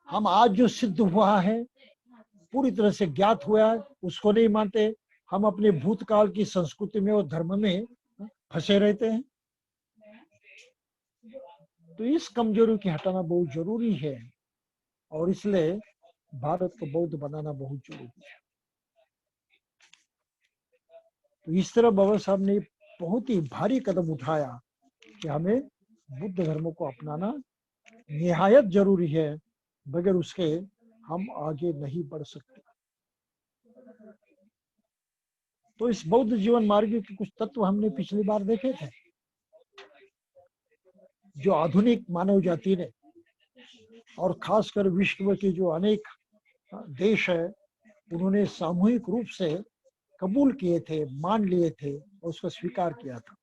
हम आज जो सिद्ध हुआ है, पूरी तरह से ज्ञात हुआ है, उसको नहीं मानते। हम अपने भूतकाल की संस्कृति में और धर्म में फंसे रहते हैं। तो इस कमजोरी की हटाना बहुत जरूरी है, और इसलिए भारत को बौद्ध बनाना बहुत जरूरी है। तो इस तरह बाबा साहब ने बहुत ही भारी कदम उठाया कि हमें बुद्ध धर्म को अपनाना निहायत जरूरी है, बगैर उसके हम आगे नहीं बढ़ सकते। तो इस बौद्ध जीवन मार्ग के कुछ तत्व हमने पिछली बार देखे थे, जो आधुनिक मानव जाति ने और खासकर विश्व के जो अनेक देश है उन्होंने सामूहिक रूप से कबूल किए थे, मान लिए थे और उसको स्वीकार किया था।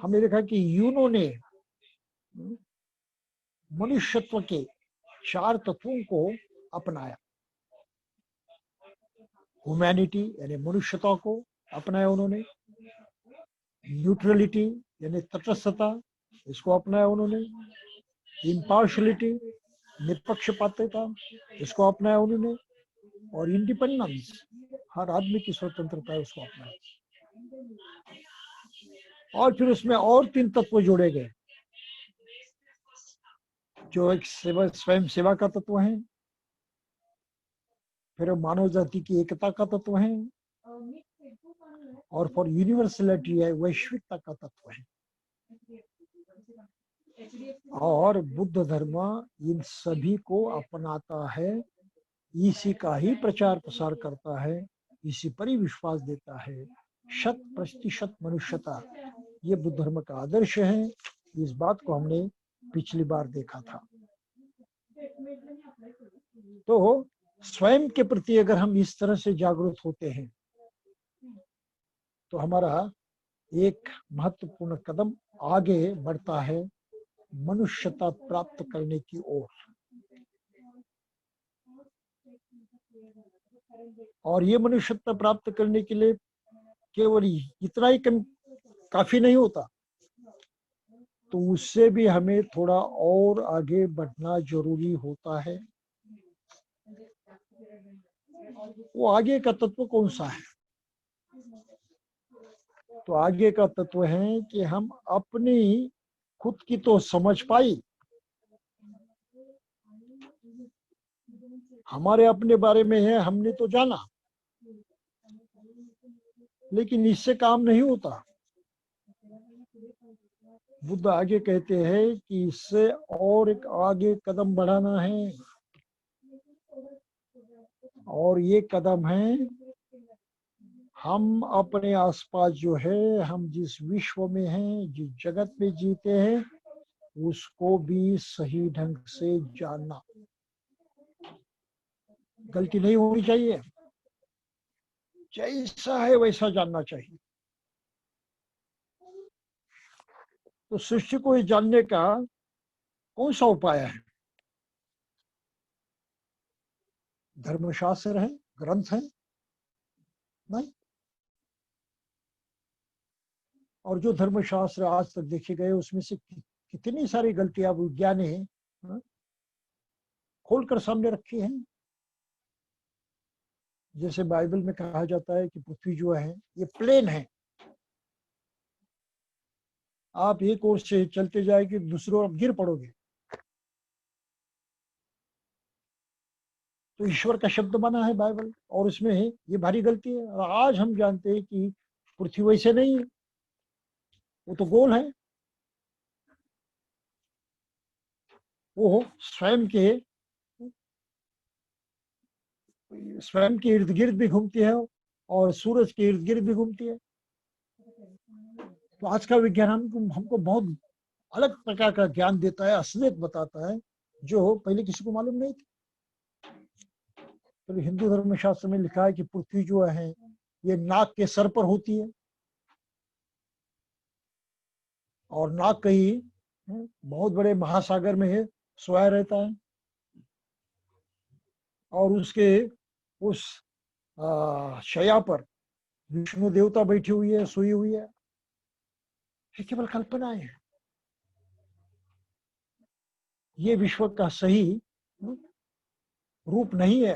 हमने देखा कि यूनो ने मनुष्यत्व के 4 तत्वों को अपनाया। ह्यूमैनिटी यानी मनुष्यता को अपनाया उन्होंने, न्यूट्रलिटी यानी तटस्थता, इसको अपनाया उन्होंने, इम्पार्शलिटी निष्पक्षपातता, इसको अपनाया उन्होंने, और इंडिपेंडेंस हर आदमी की स्वतंत्रता है, उसको अपनाया। और फिर उसमें और 3 तत्व जोड़े गए जो एक स्वयं सेवा का तत्व है, फिर मानव जाति की एकता का तत्व है, और फॉर यूनिवर्सलिटी है, वैश्विकता का तत्व है। और बुद्ध धर्म इन सभी को अपनाता है, इसी का ही प्रचार प्रसार करता है, इसी पर ही विश्वास देता है। 100% मनुष्यता, ये बुद्ध धर्म का आदर्श है। इस बात को हमने पिछली बार देखा था। तो स्वयं के प्रति अगर हम इस तरह से जागरूक होते हैं तो हमारा एक महत्वपूर्ण कदम आगे बढ़ता है मनुष्यता प्राप्त करने की ओर। और ये मनुष्यता प्राप्त करने के लिए केवल इतना ही काफी नहीं होता, तो उससे भी हमें थोड़ा और आगे बढ़ना जरूरी होता है। वो आगे का तत्व कौन सा है? तो आगे का तत्व है कि हम अपनी खुद की तो समझ पाई, हमारे अपने बारे में है, हमने तो जाना, लेकिन इससे काम नहीं होता। बुद्ध आगे कहते हैं कि इससे और एक आगे कदम बढ़ाना है, और ये कदम है हम अपने आसपास जो है, हम जिस विश्व में हैं, जिस जगत में जीते हैं, उसको भी सही ढंग से जानना। गलती नहीं होनी चाहिए, जैसा है वैसा जानना चाहिए। तो सृष्टि को जानने का कौन सा उपाय है? धर्मशास्त्र है, ग्रंथ है? नहीं। और जो धर्मशास्त्र आज तक देखे गए उसमें से कितनी सारी गलतियां विज्ञान ने खोलकर सामने रखी हैं। जैसे बाइबल में कहा जाता है कि पृथ्वी जो है ये प्लेन है, आप एक ओर से चलते जाएंगे दूसरी ओर गिर पड़ोगे। तो ईश्वर का शब्द बना है बाइबल, और उसमें ये भारी गलती है। और आज हम जानते हैं कि पृथ्वी वैसे नहीं है, वो तो गोल है। वो स्वयं के इर्द गिर्द भी घूमती है, और सूरज के इर्द गिर्द भी घूमती है। तो आज का विज्ञान हमको बहुत अलग प्रकार का ज्ञान देता है, असलियत बताता है, जो पहले किसी को मालूम नहीं थी। तो हिंदू धर्म शास्त्र में लिखा है कि पृथ्वी जो है ये नाग के सर पर होती है, और नाग कहीं बहुत बड़े महासागर में है, सोया रहता है, और उसके उस शया पर विष्णु देवता बैठी हुई है, सोई हुई है। ये केवल कल्पनाएं है, ये विश्व का सही रूप नहीं है,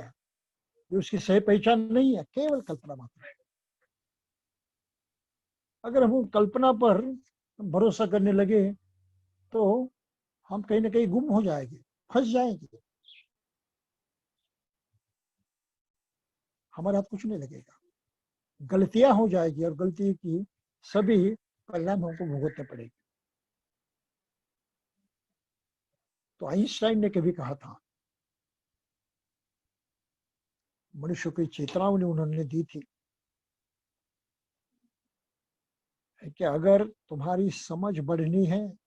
ये उसकी सही पहचान नहीं है, केवल कल्पना मात्र है। अगर हम कल्पना पर भरोसा करने लगे तो हम कहीं ना कहीं गुम हो जाएंगे, फंस जाएंगे, हमारे हाथ कुछ नहीं लगेगा, गलतियां हो जाएगी, और गलती की सभी परिणाम हमको भुगतने पड़ेंगे। तो आइंस्टाइन ने कभी कहा था, मनुष्य की चेतनावनी उन्होंने दी थी कि अगर तुम्हारी समझ बढ़नी है,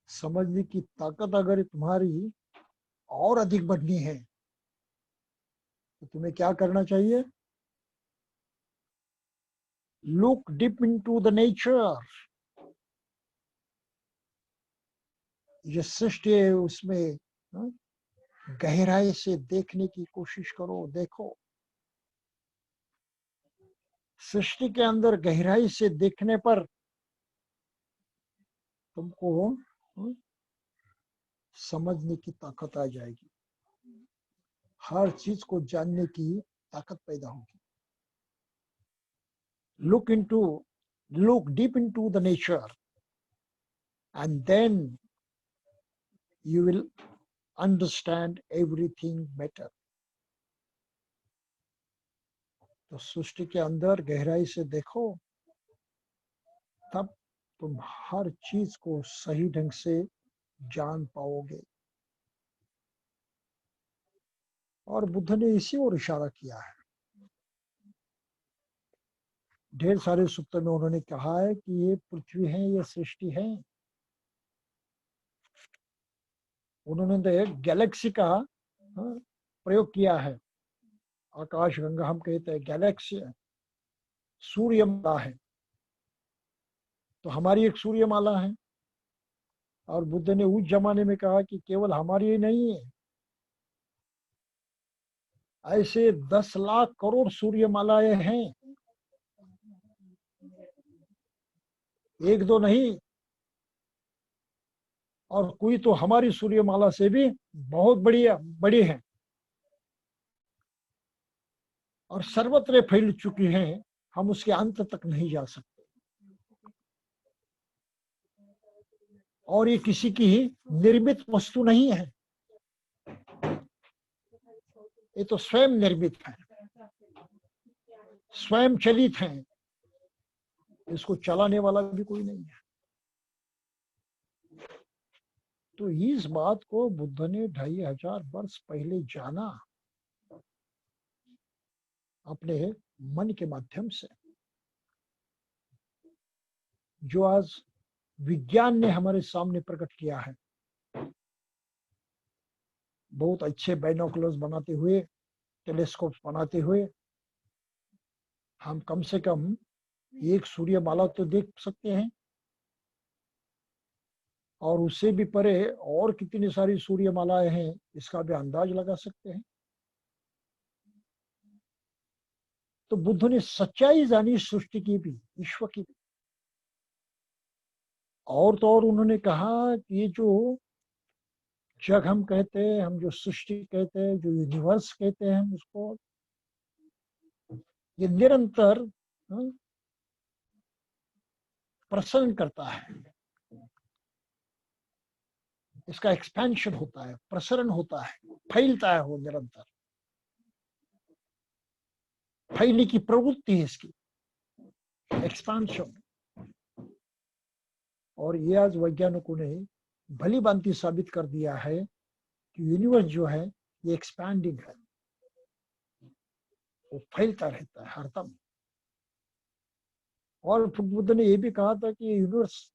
समझने की ताकत अगर तुम्हारी और अधिक बढ़नी है, तो तुम्हें क्या करना चाहिए? Look deep into the nature, ये सृष्टि है उसमें हाँ, गहराई से देखने की कोशिश करो, देखो। सृष्टि के अंदर गहराई से देखने पर तुमको हाँ, समझने की ताकत आ जाएगी, हर चीज को जानने की ताकत पैदा होगी। look into look deep into the nature, and then you will understand everything better. तो सृष्टि के अंदर गहराई से देखो, तब तुम हर चीज को सही ढंग से जान पाओगे। और बुद्ध ने इसी ओर इशारा किया है। ढेर सारे सूत्र में उन्होंने कहा है कि ये पृथ्वी है, ये सृष्टि है। उन्होंने तो गैलेक्सी का प्रयोग किया है। आकाश गंगा हम कहते हैं, गैलेक्सी सूर्यमाला है, तो हमारी एक सूर्यमाला है। और बुद्ध ने उस जमाने में कहा कि केवल हमारी ही नहीं है, ऐसे 10 लाख करोड़ सूर्यमालाएं हैं, एक दो नहीं। और कोई तो हमारी सूर्यमाला से भी बहुत बड़ी है और सर्वत्र फैल चुकी हैं, हम उसके अंत तक नहीं जा सकते। और ये किसी की निर्मित वस्तु नहीं है, ये तो स्वयं निर्मित है, स्वयं चलित है, इसको चलाने वाला भी कोई नहीं है। तो इस बात को बुद्ध ने 2500 वर्ष पहले जाना, अपने मन के माध्यम से, जो आज विज्ञान ने हमारे सामने प्रकट किया है। बहुत अच्छे बाइनोकुलर्स बनाते हुए, टेलीस्कोप बनाते हुए हम कम से कम एक सूर्यमाला तो देख सकते हैं, और उससे भी परे और कितनी सारी सूर्यमालाएं हैं, इसका भी अंदाज लगा सकते हैं। तो बुद्ध ने सच्चाई जानी सृष्टि की भी, विश्व की भी। और तो और उन्होंने कहा कि ये जो जग हम कहते हैं, हम जो सृष्टि कहते हैं, जो यूनिवर्स कहते हैं हम उसको, ये निरंतर प्रसरण करता है, इसका एक्सपेंशन होता है, प्रसरण होता है, फैलता है, वो निरंतर फैलने की प्रवृत्ति है इसकी, एक्सपेंशन। और ये आज वैज्ञानिकों ने भली भांति साबित कर दिया है कि यूनिवर्स जो है ये एक्सपैंडिंग है, वो फैलता रहता है हरदम। और बुद्ध ने ये भी कहा था कि यूनिवर्स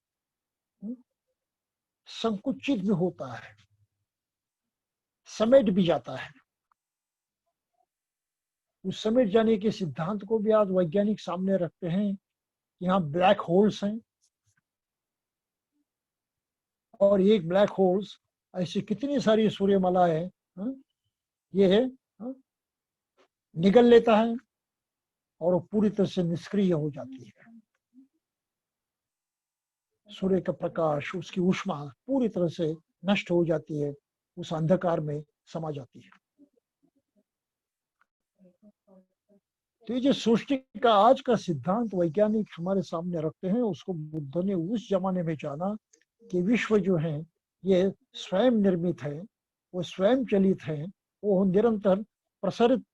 संकुचित भी होता है, समेट भी जाता है। उस समेट जाने के सिद्धांत को भी आज वैज्ञानिक सामने रखते हैं। यहाँ ब्लैक होल्स हैं, और एक ब्लैक होल्स ऐसी कितनी सारी सूर्यमालाएं ये निगल लेता है और वो पूरी तरह से निष्क्रिय हो जाती है। सूर्य का प्रकाश, उसकी ऊष्मा पूरी तरह से नष्ट हो जाती है, उस अंधकार में समा जाती है। तो ये जो सृष्टि का आज का सिद्धांत वैज्ञानिक हमारे सामने रखते हैं, उसको बुद्ध ने उस जमाने में जाना कि विश्व जो है ये स्वयं निर्मित है, वो स्वयं चलित है, वो निरंतर प्रसारित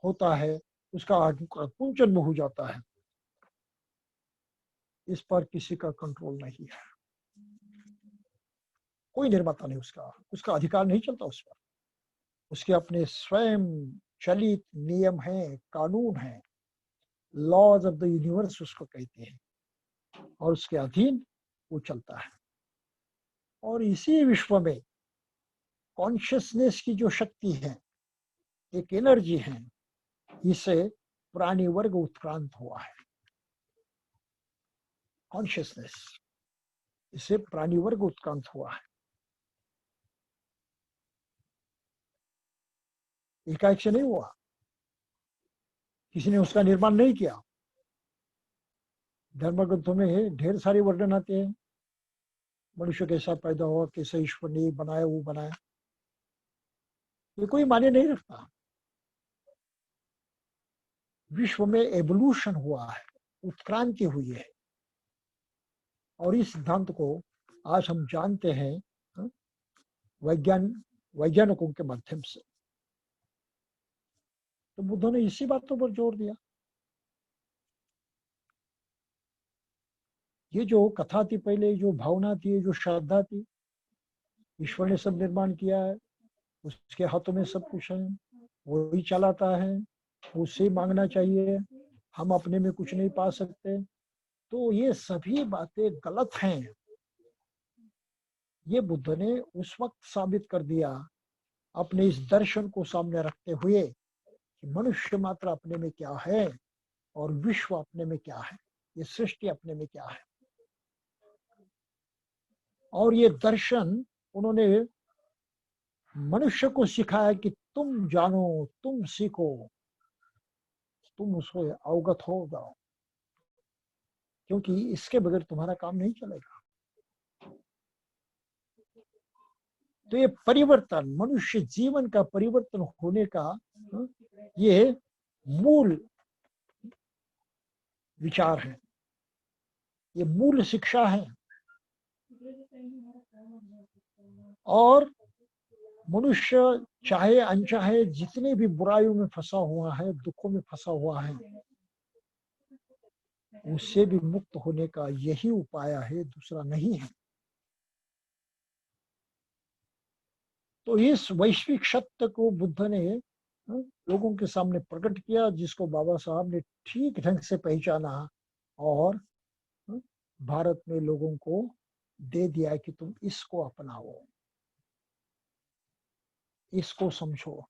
होता है, उसका कुंचन हो जाता है, इस पर किसी का कंट्रोल नहीं है, कोई निर्माता नहीं, उसका अधिकार नहीं चलता उस पर। उसके अपने स्वयं चलित नियम है, कानून है, लॉज ऑफ द यूनिवर्स उसको कहते हैं, और उसके अधीन वो चलता है। और इसी विश्व में कॉन्शियसनेस की जो शक्ति है, एक एनर्जी है, इससे प्राणी वर्ग उत्क्रांत हुआ है। कॉन्शियसनेस, इससे प्राणी वर्ग उत्क्रांत हुआ है। एकाएक से नहीं हुआ, किसी ने उसका निर्माण नहीं किया। धर्म ग्रंथों में ढेर सारे वर्णन आते हैं, मनुष्य कैसा पैदा हुआ, कैसे ईश्वर ने बनाया, वो बनाया, ये कोई माने नहीं रखता। विश्व में एवोल्यूशन हुआ है, उत्क्रांति हुई है, और इस सिद्धांत को आज हम जानते हैं वैज्ञानिकों के माध्यम से। तो बुद्ध ने इसी बातों पर जोर दिया। ये जो कथा थी पहले, जो भावना थी, जो श्रद्धा थी, ईश्वर ने सब निर्माण किया है, उसके हाथों में सब कुछ है, वही चलाता है, उससे मांगना चाहिए, हम अपने में कुछ नहीं पा सकते, तो ये सभी बातें गलत हैं। ये बुद्ध ने उस वक्त साबित कर दिया, अपने इस दर्शन को सामने रखते हुए, कि मनुष्य मात्र अपने में क्या है और विश्व अपने में क्या है, ये सृष्टि अपने में क्या है। और ये दर्शन उन्होंने मनुष्य को सिखाया कि तुम जानो, तुम सीखो, तुम उसको अवगत हो जाओ, क्योंकि इसके बगैर तुम्हारा काम नहीं चलेगा। तो ये परिवर्तन, मनुष्य जीवन का परिवर्तन होने का ये मूल विचार है, ये मूल शिक्षा है। और मनुष्य चाहे अनचाहे जितने भी बुराइयों में फंसा हुआ है, दुखों में फंसा हुआ है, उससे भी मुक्त होने का यही उपाय है, दूसरा नहीं है। तो इस वैश्विक सत्य को बुद्ध ने लोगों के सामने प्रकट किया, जिसको बाबा साहब ने ठीक ढंग से पहचाना और भारत में लोगों को दे दिया कि तुम इसको अपनाओ, इसको समझो।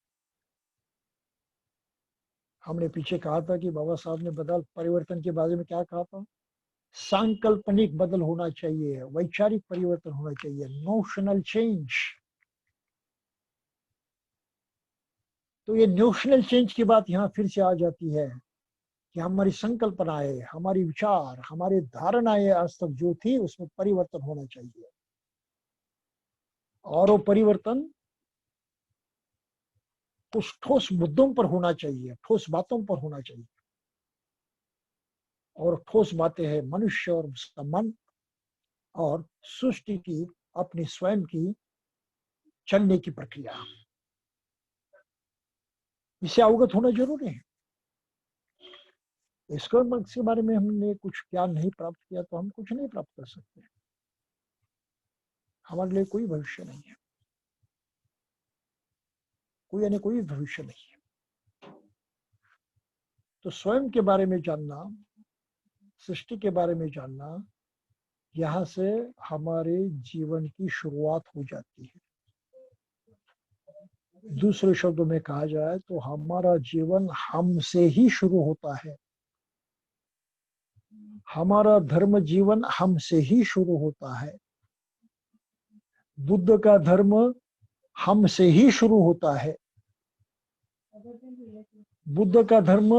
हमने पीछे कहा था कि बाबा साहब ने बदल परिवर्तन के बारे में क्या कहा था, सांकल्पनिक बदल होना चाहिए, वैचारिक परिवर्तन होना चाहिए, नोशनल चेंज। तो ये नोशनल चेंज की बात यहाँ फिर से आ जाती है कि हमारी संकल्पनाएं, हमारी विचार, हमारी धारणाएं आज तक जो थी उसमें परिवर्तन होना चाहिए, और वो परिवर्तन कुछ ठोस मुद्दों पर होना चाहिए, ठोस बातों पर होना चाहिए। और ठोस बातें हैं मनुष्य और उसका मन और सृष्टि की अपनी स्वयं की चलने की प्रक्रिया, इसे अवगत होना जरूरी है। इसके बारे में हमने कुछ ज्ञान नहीं प्राप्त किया तो हम कुछ नहीं प्राप्त कर सकते, हमारे लिए कोई भविष्य नहीं है, कोई यानी कोई भविष्य नहीं है। तो स्वयं के बारे में जानना, सृष्टि के बारे में जानना, यहाँ से हमारे जीवन की शुरुआत हो जाती है। दूसरे शब्दों में कहा जाए तो हमारा जीवन हमसे ही शुरू होता है, हमारा धर्म जीवन हमसे ही शुरू होता है। बुद्ध का धर्म हमसे ही शुरू होता है। बुद्ध का धर्म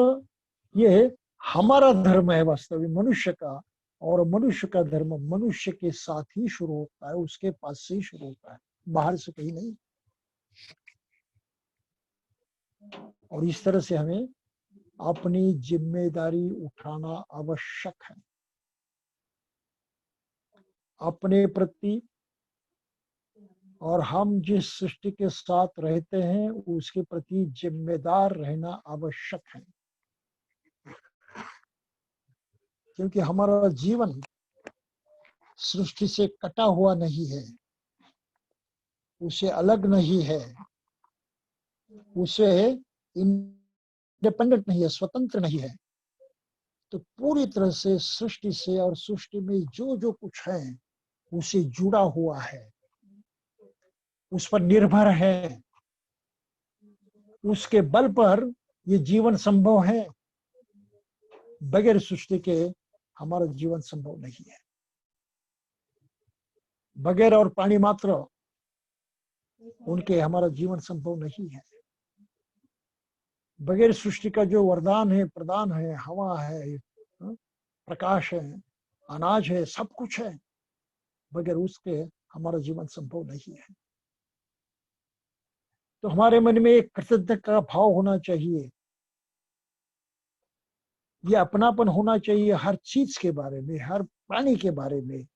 ये हमारा धर्म है वास्तविक मनुष्य का, और मनुष्य का धर्म मनुष्य के साथ ही शुरू होता है, उसके पास से ही शुरू होता है, बाहर से कहीं नहीं। और इस तरह से हमें अपनी जिम्मेदारी उठाना आवश्यक है, अपने प्रति और हम जिस सृष्टि के साथ रहते हैं उसके प्रति जिम्मेदार रहना आवश्यक है। क्योंकि हमारा जीवन सृष्टि से कटा हुआ नहीं है, उसे अलग नहीं है, उसे इंडिपेंडेंट नहीं है, स्वतंत्र नहीं है। तो पूरी तरह से सृष्टि से और सृष्टि में जो जो कुछ है उसे जुड़ा हुआ है, उस पर निर्भर है, उसके बल पर ये जीवन संभव है। बगैर सृष्टि के हमारा जीवन संभव नहीं है, बगैर और प्राणी मात्र उनके हमारा जीवन संभव नहीं है। बगैर सृष्टि का जो वरदान है, प्रदान है, हवा है, प्रकाश है, अनाज है, सब कुछ है, बगैर उसके हमारा जीवन संभव नहीं है। तो हमारे मन में एक कृतज्ञता का भाव होना चाहिए, ये अपनापन होना चाहिए हर चीज के बारे में, हर प्राणी के बारे में,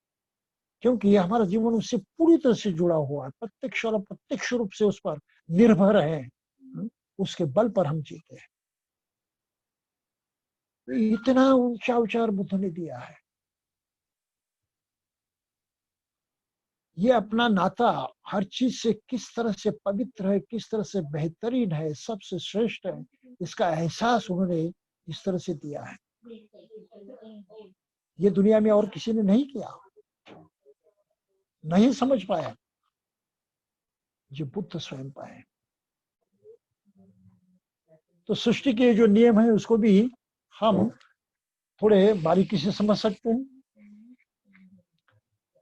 क्योंकि हमारा जीवन उससे पूरी तरह से जुड़ा हुआ है, प्रत्यक्ष और अप्रत्यक्ष रूप से उस पर निर्भर है, उसके बल पर हम जीते हैं। इतना ऊंचा विचार बुद्ध ने दिया है। ये अपना नाता हर चीज से किस तरह से पवित्र है, किस तरह से बेहतरीन है, सबसे श्रेष्ठ है, इसका एहसास उन्होंने इस तरह से दिया है। ये दुनिया में और किसी ने नहीं किया, नहीं समझ पाया जो बुद्ध स्वयं पाए। तो सृष्टि के जो नियम है उसको भी हम थोड़े बारीकी से समझ सकते हैं।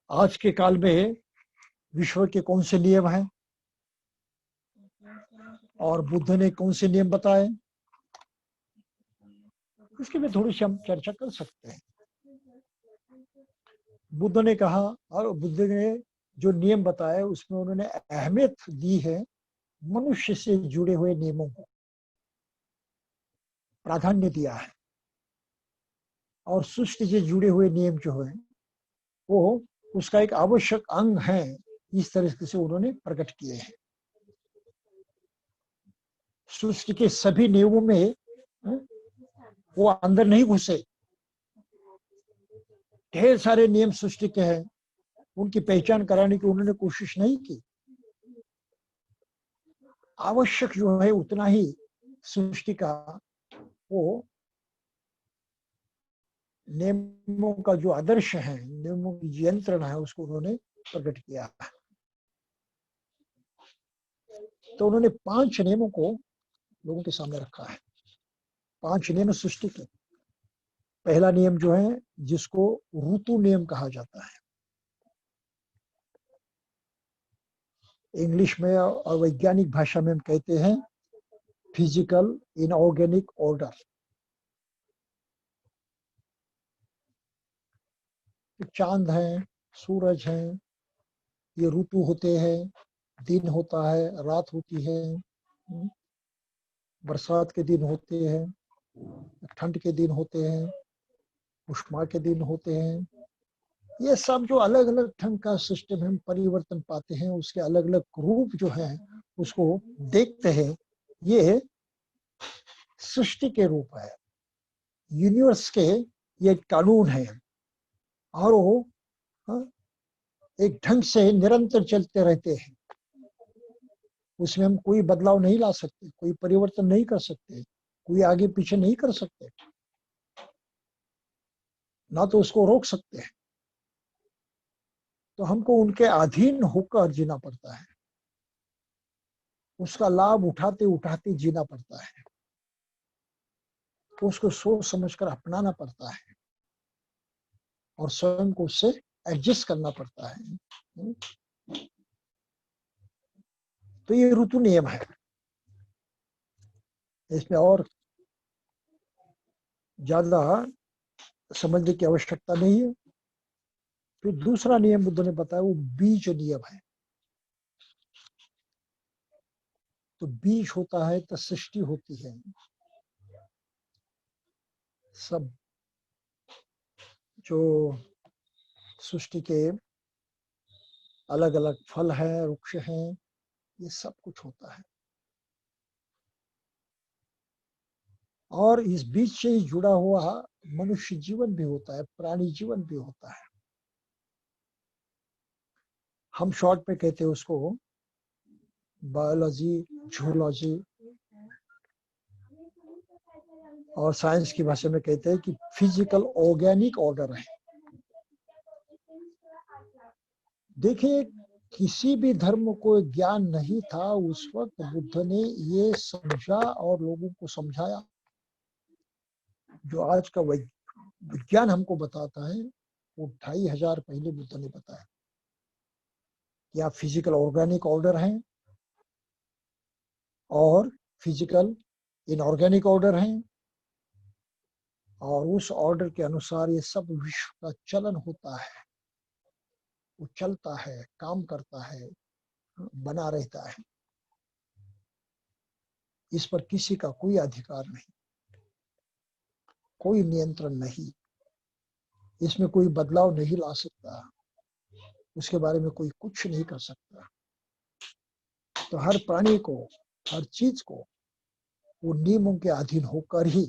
आज के काल में विश्व के कौन से नियम हैं और बुद्ध ने कौन से नियम बताए, इसकी भी थोड़ी सी हम चर्चा कर सकते हैं। बुद्ध ने कहा, और बुद्ध ने जो नियम बताए उसमें उन्होंने अहमियत दी है मनुष्य से जुड़े हुए नियमों को प्राधान्य दिया है, और सृष्टि से जुड़े हुए नियम जो है वो उसका एक आवश्यक अंग है, इस तरह से उन्होंने प्रकट किए हैं। सृष्टि के सभी नियमों में वो अंदर नहीं घुसे, ढेर सारे नियम सृष्टि के हैं, उनकी पहचान कराने की उन्होंने कोशिश नहीं की। आवश्यक जो है उतना ही सृष्टि का वो नियमों का जो आदर्श है, नियमों की यंत्रणा है, उसको उन्होंने प्रकट किया। तो उन्होंने 5 नियमों को लोगों के सामने रखा है, 5 नियम सृष्टि के। पहला नियम जो है जिसको ऋतु नियम कहा जाता है, इंग्लिश में और वैज्ञानिक भाषा में हम कहते हैं फिजिकल इनऑर्गेनिक ऑर्डर। चांद है, सूरज है, ये ऋतु होते हैं, दिन होता है, रात होती है, बरसात के दिन होते हैं, ठंड के दिन होते हैं, उष्मा के दिन होते हैं। ये सब जो अलग अलग ढंग का सिस्टम हम परिवर्तन पाते हैं, उसके अलग अलग रूप जो है उसको देखते हैं, ये सृष्टि के रूप है, यूनिवर्स के ये कानून है, और वो एक ढंग से निरंतर चलते रहते हैं। उसमें हम कोई बदलाव नहीं ला सकते, कोई परिवर्तन नहीं कर सकते, कोई आगे पीछे नहीं कर सकते, ना तो उसको रोक सकते हैं। तो हमको उनके अधीन होकर जीना पड़ता है, उसका लाभ उठाते उठाते जीना पड़ता है, उसको सोच समझकर अपनाना पड़ता है, और स्वयं को उससे एडजस्ट करना पड़ता है। तो ये ऋतु नियम है, इसमें और ज्यादा समझने की आवश्यकता नहीं है। फिर दूसरा नियम बुद्ध ने बताया वो बीज नियम है। तो बीज होता है तो सृष्टि होती है, सब जो सृष्टि के अलग अलग फल हैं, वृक्ष हैं, ये सब कुछ होता है, और इस बीज से ही जुड़ा हुआ मनुष्य जीवन भी होता है, प्राणी जीवन भी होता है। हम शॉर्ट में कहते हैं उसको बायोलॉजी, जूलॉजी, और साइंस की भाषा में कहते हैं कि फिजिकल ऑर्गेनिक ऑर्डर है। देखिए, किसी भी धर्म को ज्ञान नहीं था उस वक्त, बुद्ध ने ये समझा और लोगों को समझाया। जो आज का विज्ञान हमको बताता है वो 2500 पहले बुद्ध ने बताया कि आप फिजिकल ऑर्गेनिक ऑर्डर हैं और फिजिकल इनऑर्गेनिक ऑर्डर हैं, और उस ऑर्डर के अनुसार ये सब विश्व का चलन होता है, वो चलता है, काम करता है, बना रहता है। इस पर किसी का कोई अधिकार नहीं, कोई नियंत्रण नहीं, इसमें कोई बदलाव नहीं ला सकता, उसके बारे में कोई कुछ नहीं कर सकता। तो हर प्राणी को, हर चीज को वो नियमों के अधीन होकर ही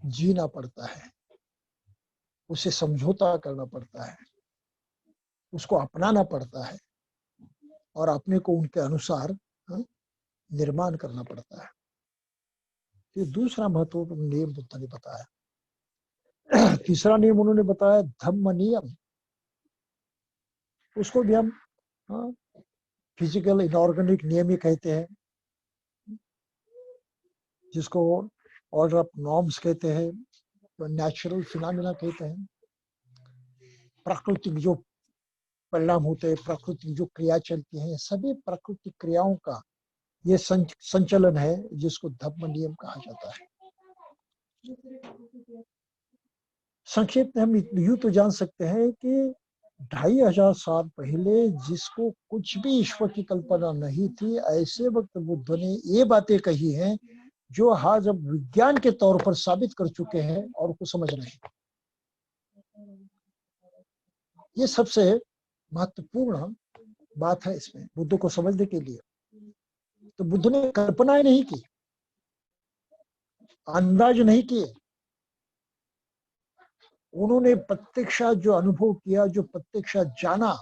जीना पड़ता है, उसे समझौता करना पड़ता है, उसको अपनाना पड़ता है, और अपने को उनके अनुसार निर्माण करना पड़ता है। ये दूसरा महत्वपूर्ण नियम बुद्ध ने बताया। तीसरा नियम उन्होंने बताया धम्म नियम। उसको भी हम फिजिकल इनऑर्गेनिक नियम ही कहते हैं, जिसको ऑर्डर ऑफ नॉर्म्स कहते हैं, तो नेचुरल फिनोमेना कहते हैं। प्राकृतिक जो परिणाम होते हैं, प्राकृतिक जो क्रिया चलती है, सभी प्राकृतिक क्रियाओं का ये संचलन है, जिसको धम्म नियम कहा जाता है। संक्षेप में हम यूं तो जान सकते हैं कि 2500 साल पहले जिसको कुछ भी ईश्वर की कल्पना नहीं थी, ऐसे वक्त बुद्ध ने ये बातें कही हैं जो आज अब विज्ञान के तौर पर साबित कर चुके हैं और उसको समझ रहे हैं। ये सबसे महत्वपूर्ण बात है इसमें बुद्ध को समझने के लिए। तो बुद्ध ने कल्पनाएं नहीं की, अंदाज नहीं किए, उन्होंने प्रत्यक्षा जो अनुभव किया, जो प्रत्यक्षा जाना,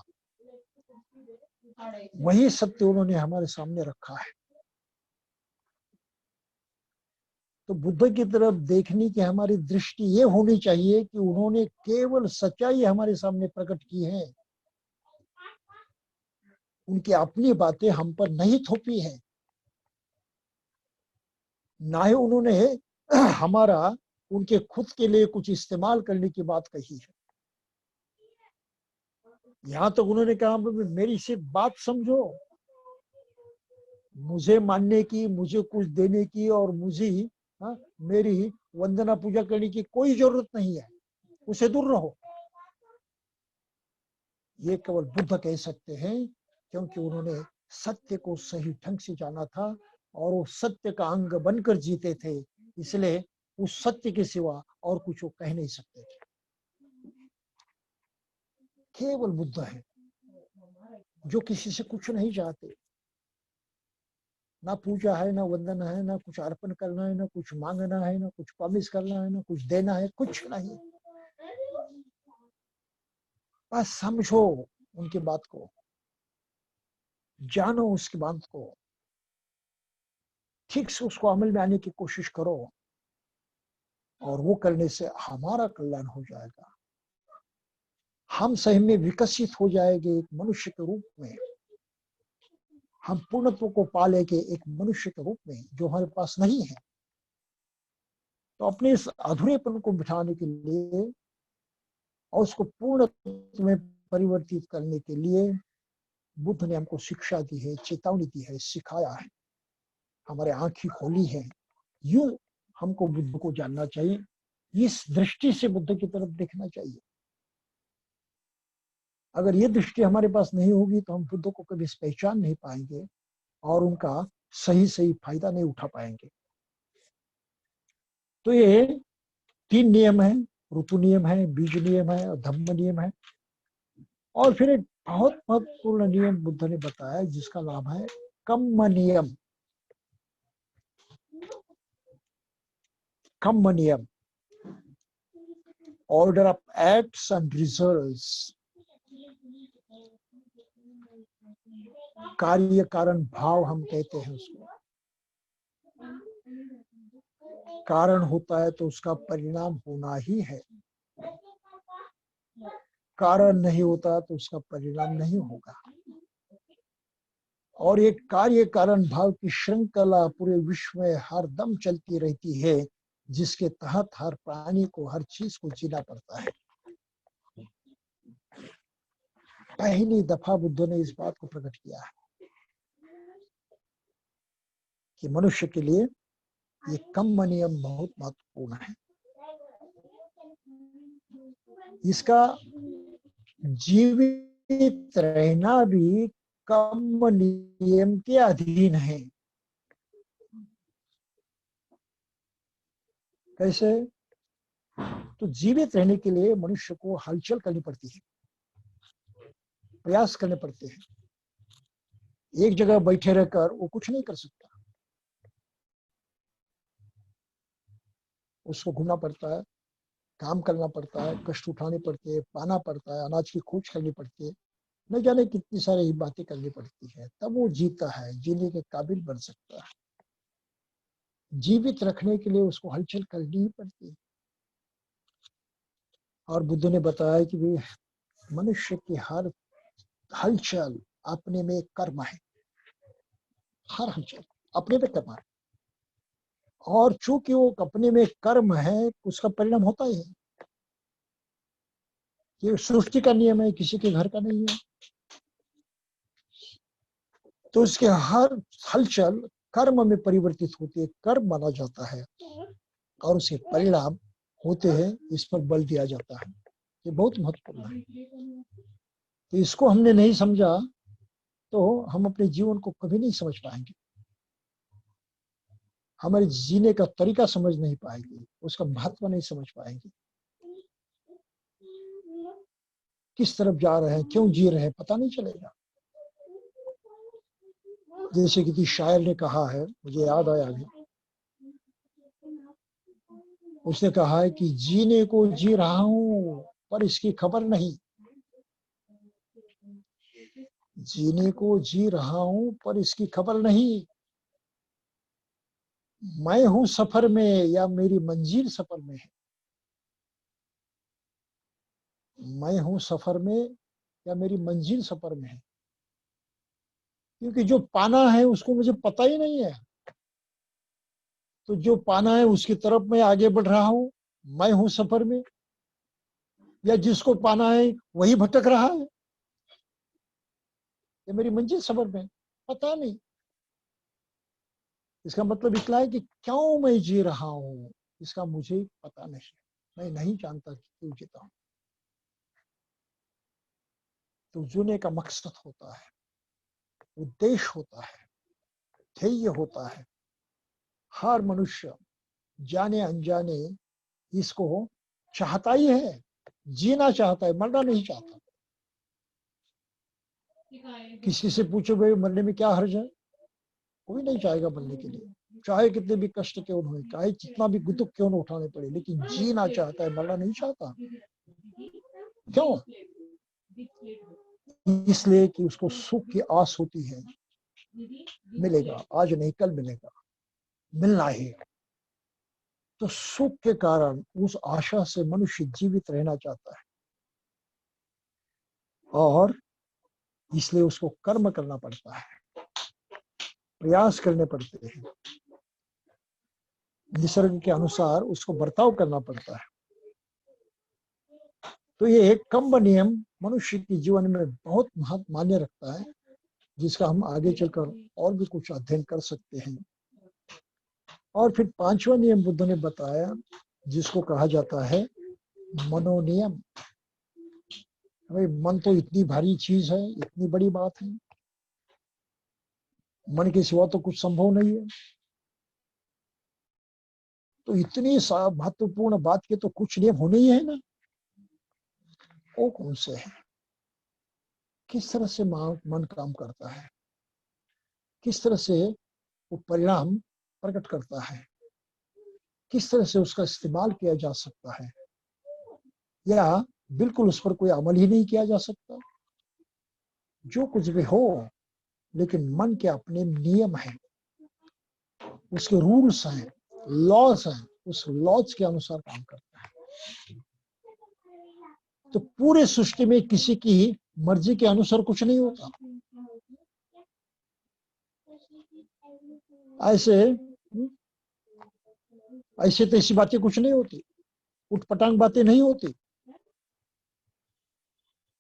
वही सत्य उन्होंने हमारे सामने रखा है। तो बुद्ध की तरफ देखने की हमारी दृष्टि ये होनी चाहिए कि उन्होंने केवल सच्चाई हमारे सामने प्रकट की है, उनकी अपनी बातें हम पर नहीं थोपी है, ना ही उन्होंने हमारा उनके खुद के लिए कुछ इस्तेमाल करने की बात कही है। यहां तक उन्होंने कहा मेरी सिर्फ बात समझो, मुझे मानने की, मुझे कुछ देने की और मुझे मेरी वंदना पूजा करने की कोई जरूरत नहीं है, उसे दूर रहो। ये केवल बुद्ध कह सकते हैं, क्योंकि उन्होंने सत्य को सही ढंग से जाना था और वो सत्य का अंग बनकर जीते थे, इसलिए उस सत्य के सिवा और कुछ वो कह नहीं सकते थे। केवल बुद्ध है जो किसी से कुछ नहीं चाहते, ना पूजा है, ना वंदना है, ना कुछ अर्पण करना है, ना कुछ मांगना है, ना कुछ प्रॉमिस करना है, ना कुछ देना है, कुछ नहीं। बस समझो उनकी बात को, जानो उसकी बात को, ठीक से उसको अमल में आने की कोशिश करो, और वो करने से हमारा कल्याण हो जाएगा। हम सही में विकसित हो जाएंगे एक मनुष्य के रूप में, हम पूर्णत्व को पालेंगे एक मनुष्य के रूप में जो हमारे पास नहीं है। तो अपने इस अधूरेपन को बिठाने के लिए और उसको पूर्णत्व में परिवर्तित करने के लिए बुद्ध ने हमको शिक्षा दी है, चेतावनी दी है, सिखाया है, हमारे आंखें खोली है। यूं हमको बुद्ध को जानना चाहिए, इस दृष्टि से बुद्ध की तरफ देखना चाहिए। अगर ये दृष्टि हमारे पास नहीं होगी तो हम बुद्ध को कभी पहचान नहीं पाएंगे और उनका सही फायदा नहीं उठा पाएंगे। तो ये 3 नियम है, ऋतु नियम है, बीज नियम है और धम्म नियम है। और फिर एक बहुत महत्वपूर्ण नियम बुद्ध ने बताया जिसका नाम है कम्म नियम। कम्म नियम, order of acts and results, कार्य कारण भाव हम कहते हैं उसको। कारण होता है तो उसका परिणाम होना ही है, कारण नहीं होता तो उसका परिणाम नहीं होगा। और एक कार्य कारण भाव की श्रृंखला पूरे विश्व में हर दम चलती रहती है, जिसके तहत हर प्राणी को हर चीज को जीना पड़ता है। पहली दफा बुद्ध ने इस बात को प्रकट किया है कि मनुष्य के लिए ये कर्म नियम बहुत महत्वपूर्ण है। इसका जीवित रहना भी कर्म नियम के अधीन है। कैसे? तो जीवित रहने के लिए मनुष्य को हलचल करनी पड़ती है, प्रयास करने पड़ते हैं। एक जगह बैठे रहकर वो कुछ नहीं कर सकता, उसको घूमना पड़ता है, काम करना पड़ता है, कष्ट उठाने पड़ते हैं, पाना पड़ता है, अनाज की खोज करनी पड़ती है, न जाने कितनी सारी बातें करनी पड़ती है, तब वो जीता है, जीने के काबिल बन सकता है। जीवित रखने के लिए उसको हलचल करनी ही पड़ती है। और बुद्ध ने बताया कि भाई मनुष्य की हर हलचल अपने में कर्म है, हर हलचल अपने में कर्म है, और चूंकि वो अपने में कर्म है उसका परिणाम होता ही है। ये सृष्टि का नियम है, किसी के घर का नहीं है। तो उसके हर हलचल कर्म में परिवर्तित होती है, कर्म माना जाता है, और उसके परिणाम होते हैं, इस पर बल दिया जाता है। ये बहुत महत्वपूर्ण है। तो इसको हमने नहीं समझा तो हम अपने जीवन को कभी नहीं समझ पाएंगे, हमारे जीने का तरीका समझ नहीं पाएंगे, उसका महत्व नहीं समझ पाएंगे। किस तरफ जा रहे हैं, क्यों जी रहे हैं, पता नहीं चलेगा। जैसे किसी शायर ने कहा है, मुझे याद आया अभी, उसने कहा है कि जीने को जी रहा हूं पर इसकी खबर नहीं, जीने को जी रहा हूं पर इसकी खबर नहीं, मैं हूं सफर में या मेरी मंजिल सफर में है, मैं हूं सफर में या मेरी मंजिल सफर में है। क्योंकि जो पाना है उसको मुझे पता ही नहीं है, तो जो पाना है उसकी तरफ मैं आगे बढ़ रहा हूं, मैं हूं सफर में, या जिसको पाना है वही भटक रहा है, या मेरी मंजिल सफर में, पता नहीं। इसका मतलब इतना है कि क्यों मैं जी रहा हूं इसका मुझे पता नहीं, मैं नहीं जानता कि क्यों जीता हूं। तो जीने का मकसद होता है, उद्देश्य होता है, ध्येय होता है। हर मनुष्य जाने अनजाने इसको चाहता ही है, जीना चाहता है, मरना नहीं चाहता। किसी से पूछो भाई मरने में क्या हर्ज है, कोई नहीं चाहेगा मरने के लिए, चाहे कितने भी कष्ट क्यों न हो, चाहे जितना भी दुख क्यों न उठाने पड़े, लेकिन जीना चाहता है, मरना नहीं चाहता। क्यों? इसलिए कि उसको सुख की आस होती है, मिलेगा, आज नहीं कल मिलेगा, मिलना ही। तो सुख के कारण उस आशा से मनुष्य जीवित रहना चाहता है, और इसलिए उसको कर्म करना पड़ता है, प्रयास करने पड़ते हैं, निसर्ग के अनुसार उसको बर्ताव करना पड़ता है। तो ये एक कर्म नियम मनुष्य के जीवन में बहुत महत्व मान्य रखता है, जिसका हम आगे चलकर और भी कुछ अध्ययन कर सकते हैं। और फिर पांचवा नियम बुद्ध ने बताया, जिसको कहा जाता है मनोनियम। भाई मन तो इतनी भारी चीज है, इतनी बड़ी बात है, मन के सिवा तो कुछ संभव नहीं है। तो इतनी महत्वपूर्ण बात के तो कुछ नियम होने ही है ना, वो कौन से है? किस तरह से मन काम करता है, किस तरह से वो परिणाम प्रकट करता है, किस तरह से उसका इस्तेमाल किया जा सकता है, या बिल्कुल उस पर कोई अमल ही नहीं किया जा सकता। जो कुछ भी हो, लेकिन मन के अपने नियम हैं, उसके रूल्स हैं, लॉज हैं, उस लॉज के अनुसार काम करता है। तो पूरे सृष्टि में किसी की मर्जी के अनुसार कुछ नहीं होता। ऐसे ऐसे तो ऐसी बातें कुछ नहीं होती, उठपटांग बातें नहीं होती,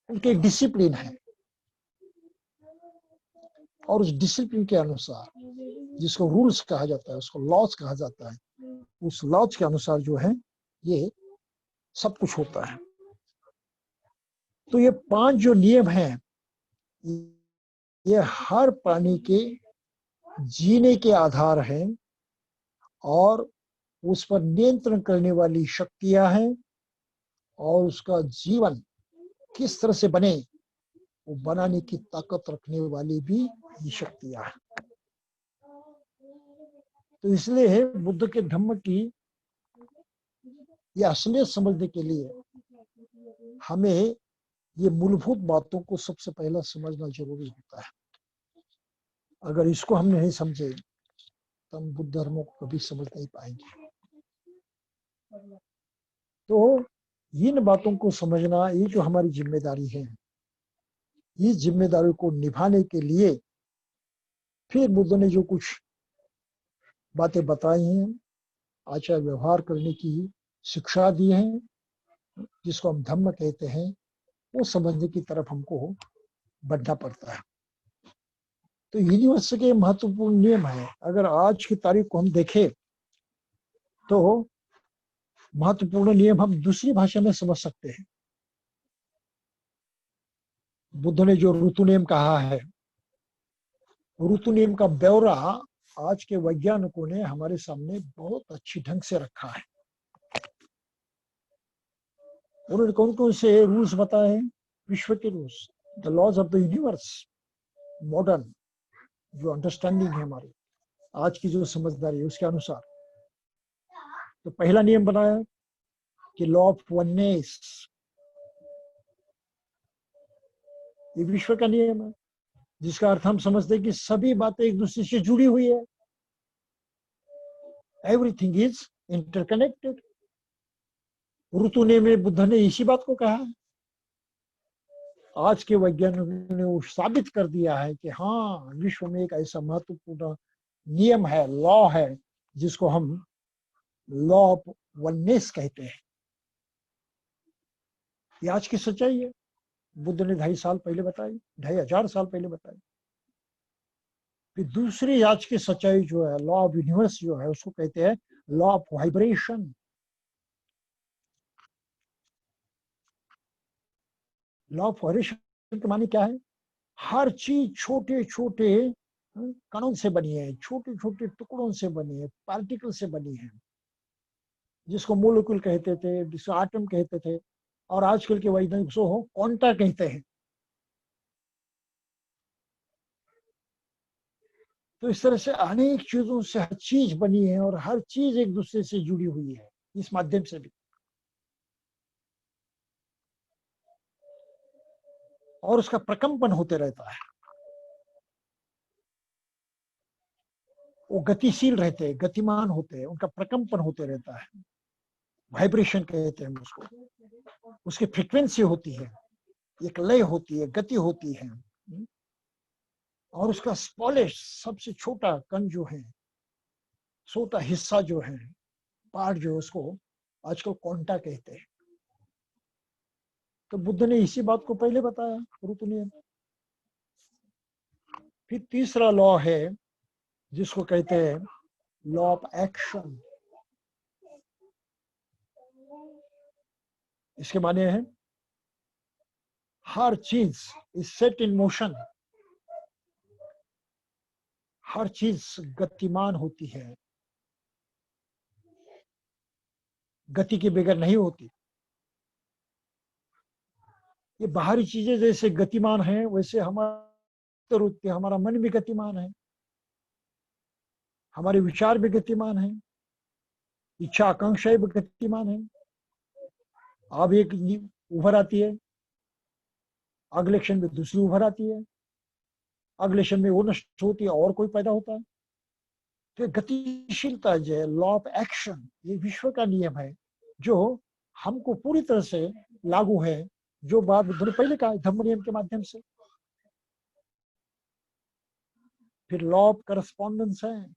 उनके एक डिसिप्लिन है, और उस डिसिप्लिन के अनुसार जिसको रूल्स कहा जाता है, उसको लॉज कहा जाता है, उस लॉज के अनुसार जो है ये सब कुछ होता है। तो ये 5 जो नियम हैं, ये हर प्राणी के जीने के आधार हैं और उस पर नियंत्रण करने वाली शक्तियां हैं, और उसका जीवन किस तरह से बने वो बनाने की ताकत रखने वाली भी ये शक्तियां हैं। तो इसलिए बुद्ध के धम्म की ये असलियत समझने के लिए हमें ये मूलभूत बातों को सबसे पहला समझना जरूरी होता है। अगर इसको हम नहीं समझे तो हम बुद्ध धर्म को कभी समझ नहीं पाएंगे। तो इन बातों को समझना ये जो हमारी जिम्मेदारी है, इस जिम्मेदारी को निभाने के लिए फिर बुद्ध ने जो कुछ बातें बताई हैं, आचार व्यवहार करने की शिक्षा दी है, जिसको हम धम्म कहते हैं, वो समझने की तरफ हमको बढ़ना पड़ता है। तो यूनिवर्स के महत्वपूर्ण नियम है। अगर आज की तारीख को हम देखें तो महत्वपूर्ण नियम हम दूसरी भाषा में समझ सकते हैं। बुद्ध ने जो ऋतु नियम कहा है, ऋतु नियम का ब्यौरा आज के वैज्ञानिकों ने हमारे सामने बहुत अच्छी ढंग से रखा है। उन्होंने कौन कौन से रूल्स बताए हैं? विश्व के rules, the laws of the universe, modern जो अंडरस्टैंडिंग है हमारी, आज की जो समझदारी है उसके अनुसार। तो पहला नियम बनाया कि लॉ ऑफ वननेस, ये विश्व का नियम है, जिसका अर्थ हम समझते हैं कि सभी बातें एक दूसरे से जुड़ी हुई है, एवरीथिंग इज इंटरकनेक्टेड। ऋतु नियम में बुद्ध ने इसी बात को कहा है। आज के वैज्ञानिकों ने वो साबित कर दिया है कि हाँ, विश्व में एक ऐसा महत्वपूर्ण नियम है, लॉ है, जिसको हम लॉ ऑफ वननेस कहते हैं। ये आज की सच्चाई है। बुद्ध ने 2.5 साल पहले बताई, 2,500 साल पहले बताई। फिर दूसरी आज की सच्चाई जो है, लॉ ऑफ यूनिवर्स जो है, उसको कहते हैं law of vibration. Law of vibration के माने क्या है? हर चीज छोटे छोटे कणों से बनी है, छोटे छोटे टुकड़ों से बनी है, पार्टिकल से बनी है, जिसको मोलिक्यूल कहते थे, जिसको आटम कहते थे, और आजकल के वैज्ञानिक सो क्वांटा कहते हैं। तो इस तरह से अनेक चीजों से हर चीज बनी है और हर चीज एक दूसरे से जुड़ी हुई है इस माध्यम से भी। और उसका प्रकंपन होते रहता है, वो गतिशील रहते हैं, गतिमान होते हैं, उनका प्रकंपन होते रहता है, वाइब्रेशन कहते हैं उसको। उसकी फ्रीक्वेंसी होती है, एक लय होती है, गति होती है। और उसका स्मॉलेस्ट, सबसे छोटा कण जो है, छोटा हिस्सा जो है, पार्ट जो है, उसको आजकल क्वांटा कहते हैं। तो बुद्ध ने इसी बात को पहले बताया ऋतु नियम। फिर तीसरा लॉ है जिसको कहते हैं लॉ ऑफ एक्शन। इसके माने हैं हर चीज इज सेट इन मोशन, हर चीज गतिमान होती है, गति के बगैर नहीं होती। ये बाहरी चीजें जैसे गतिमान है, वैसे हमारा मन भी गतिमान है, हमारे विचार भी गतिमान है, इच्छा आकांक्षाएं भी गतिमान है। अब एक उभर आती है, अगले क्षण में दूसरी उभर आती है, अगले क्षण में वो नष्ट होती है और कोई पैदा होता है। तो गतिशीलता जो है, लॉ ऑफ एक्शन, ये विश्व का नियम है जो हमको पूरी तरह से लागू है, जो बात बुद्ध ने पहले कहा धम्म नियम के माध्यम से। फिर लॉ ऑफ करस्पॉन्डेंस है,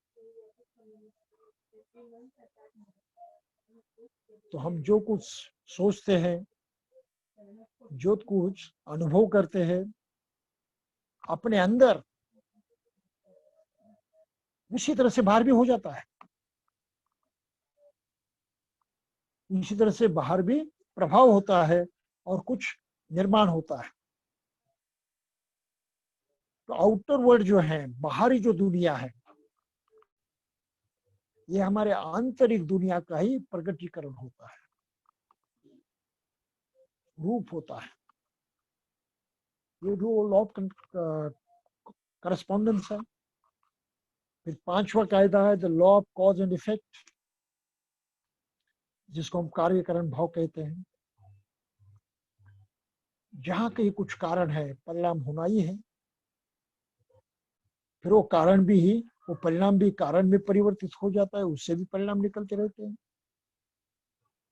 तो हम जो कुछ सोचते हैं, जो कुछ अनुभव करते हैं, अपने अंदर उसी तरह से बाहर भी हो जाता है, इसी तरह से बाहर भी प्रभाव होता है और कुछ निर्माण होता है। तो आउटर वर्ल्ड जो है, बाहरी जो दुनिया है, ये हमारे आंतरिक दुनिया का ही प्रकटीकरण होता है, रूप होता है। ये जो लॉ ऑफ करस्पॉन्डेंस है। फिर पांचवा कायदा है the law of cause and effect, जिसको हम कार्यकरण भाव कहते हैं। जहां कहीं कुछ कारण है, परिणाम होना ही है। फिर वो कारण भी ही, वो परिणाम भी कारण में परिवर्तित हो जाता है, उससे भी परिणाम निकलते रहते हैं।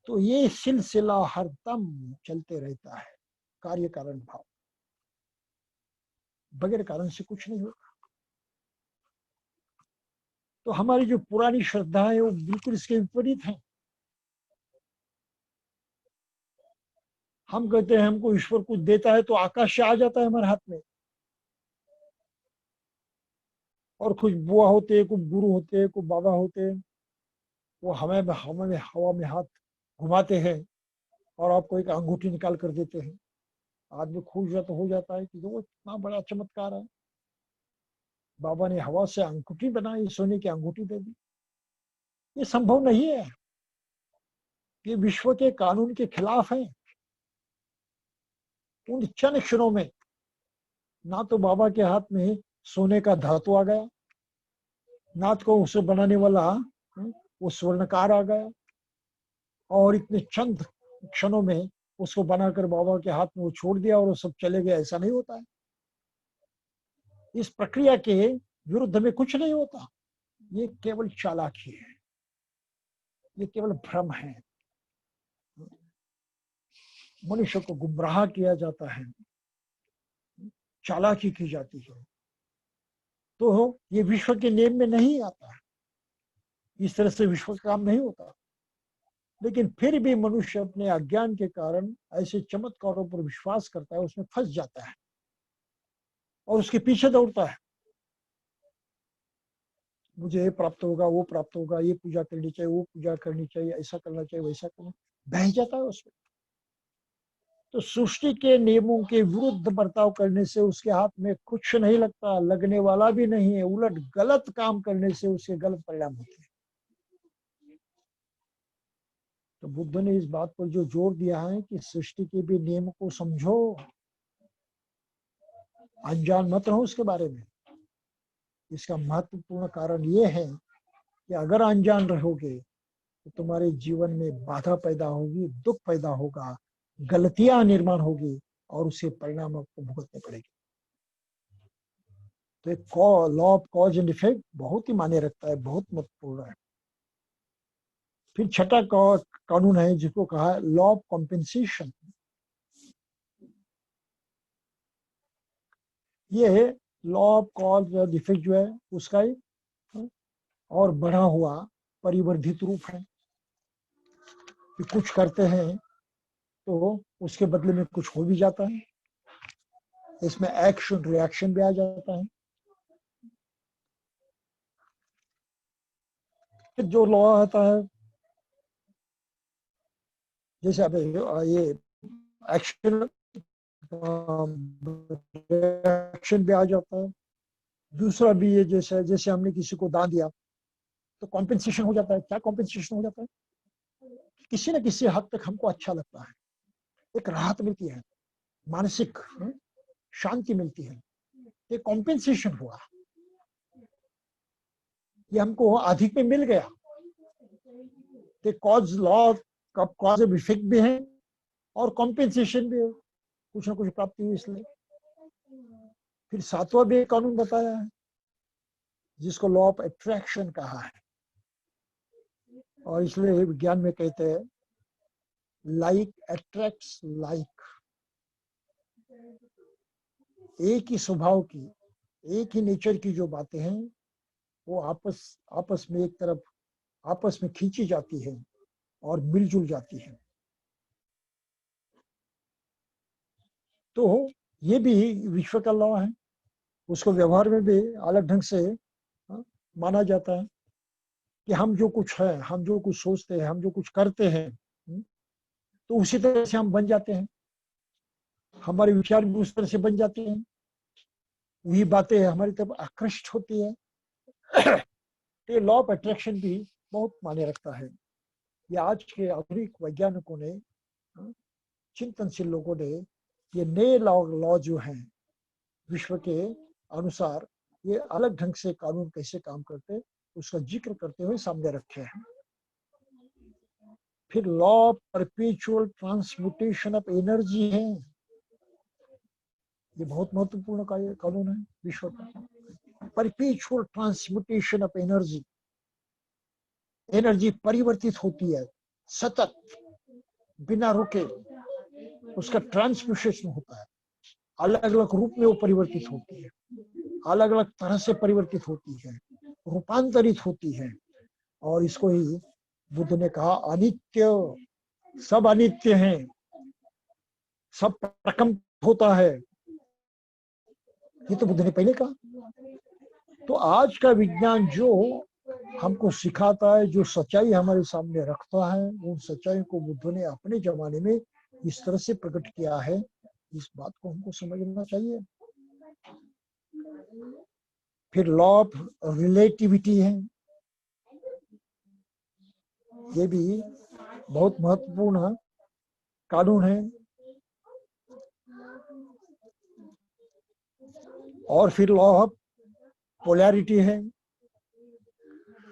तो ये सिलसिला हरदम चलते रहता है, कार्य कारण भाव, बगैर कारण से कुछ नहीं होता। तो हमारी जो पुरानी श्रद्धा है वो बिल्कुल इसके विपरीत है। हम कहते हैं हमको ईश्वर कुछ देता है तो आकाश से आ जाता है हमारे हाथ में, और कुछ बुआ होते हैं, कुछ गुरु होते हैं, कुछ बाबा होते हैं, वो हमें हवा में हाथ घुमाते हैं और आपको एक अंगूठी निकाल कर देते हैं। आदमी खुश हो जाता है कि वो इतना बड़ा चमत्कार है, बाबा ने हवा से अंगूठी बनाई, सोने की अंगूठी दे दी। ये संभव नहीं है, ये विश्व के कानून के खिलाफ है। उन चंद क्षणों में ना तो बाबा के हाथ में सोने का धातु आ गया, ना तो उसे बनाने वाला वो स्वर्णकार आ गया, और इतने चंद क्षणों में उसको बनाकर बाबा के हाथ में वो छोड़ दिया और वो सब चले गए। ऐसा नहीं होता है। इस प्रक्रिया के विरुद्ध में कुछ नहीं होता। ये केवल चालाकी है, ये केवल भ्रम है। मनुष्य को गुमराह किया जाता है, चालाकी की जाती है। तो ये विश्व के नियम में नहीं आता है, इस तरह से विश्व का काम नहीं होता। लेकिन फिर भी मनुष्य अपने अज्ञान के कारण ऐसे चमत्कारों पर विश्वास करता है, उसमें फंस जाता है और उसके पीछे दौड़ता है। मुझे ये प्राप्त होगा, वो प्राप्त होगा, ये पूजा करनी चाहिए, वो पूजा करनी चाहिए, ऐसा करना चाहिए, वैसा करना, बह जाता है उसमें। तो सृष्टि के नियमों के विरुद्ध बर्ताव करने से उसके हाथ में कुछ नहीं लगता, लगने वाला भी नहीं है। उलट गलत काम करने से उसके गलत परिणाम होते हैं। तो बुद्ध ने इस बात पर जो जोर दिया है कि सृष्टि के भी नियम को समझो, अनजान मत रहो उसके बारे में। इसका महत्वपूर्ण कारण ये है कि अगर अनजान रहोगे तो तुम्हारे जीवन में बाधा पैदा होगी, दुख पैदा होगा, गलतियां निर्माण होगी और उसके परिणाम आपको भुगतने पड़ेंगे। तो एक law of cause and effect बहुत ही मायने रखता है, बहुत महत्वपूर्ण है। फिर छठा कानून है जिसको कहा है लॉ ऑफ कॉम्पेंसेशन। ये है law of cause and effect जो है उसका एक और बढ़ा हुआ परिवर्धित रूप है कि कुछ करते हैं तो उसके बदले में कुछ हो भी जाता है। इसमें एक्शन रिएक्शन भी आ जाता है। फिर जो लॉ आता है, जैसे अब ये एक्शन रिएक्शन भी आ जाता है। दूसरा भी ये जैसे जैसे हमने किसी को दान दिया तो कॉम्पेंसेशन हो जाता है। क्या कॉम्पेंसेशन हो जाता है? किसी न किसी हद तक हमको अच्छा लगता है, एक राहत मिलती है, मानसिक शांति मिलती है। ये कॉम्पेंसेशन हुआ, ये हमको अधिक में मिल गया। तो कॉज लॉ का कॉज ऑफ इफेक्ट भी है और कॉम्पेंसेशन भी है, कुछ ना कुछ प्राप्ति हुई इसलिए। फिर सातवां भी एक कानून बताया है जिसको लॉ ऑफ अट्रैक्शन कहा है, और इसलिए विज्ञान में कहते हैं लाइक अट्रैक्ट्स लाइक। एक ही स्वभाव की, एक ही नेचर की जो बातें हैं वो आपस में एक तरफ आपस में खींची जाती है और मिलजुल जाती है। तो ये भी विश्व का लॉ है, उसको व्यवहार में भी अलग ढंग से माना जाता है कि हम जो कुछ है, हम जो कुछ सोचते हैं, हम जो कुछ करते हैं, तो उसी तरह से हम बन जाते हैं, हमारे विचार भी उस तरह से बन जाते हैं, वही बातें हमारी तरफ आकृष्ट होती है। तो ये लॉ ऑफ अट्रैक्शन भी बहुत मायने रखता है। ये आज के आधुनिक वैज्ञानिकों ने, चिंतनशील लोगों ने, ये नए लॉ जो हैं विश्व के अनुसार, ये अलग ढंग से कानून कैसे काम करते उसका जिक्र करते हुए सामने रखे हैं। फिर law of perpetual transmutation of energy है, ये बहुत महत्वपूर्ण कानून है विश्व का। Perpetual transmutation of energy, energy परिवर्तित होती है सतत, बिना रुके उसका ट्रांसम्यूटेशन होता है, अलग अलग रूप में वो परिवर्तित होती है, अलग अलग तरह से परिवर्तित होती है, रूपांतरित होती है। और इसको ही बुद्ध ने कहा अनित्य, सब अनित्य हैं, सब प्रकंप होता है, ये तो बुद्ध ने पहले कहा। तो आज का विज्ञान जो हमको सिखाता है, जो सच्चाई हमारे सामने रखता है, उन सच्चाई को बुद्ध ने अपने जमाने में इस तरह से प्रकट किया है, इस बात को हमको समझना चाहिए। फिर लॉ ऑफ रिलेटिविटी है, ये भी बहुत महत्वपूर्ण कानून है। और फिर लॉ ऑफ पोलैरिटी है,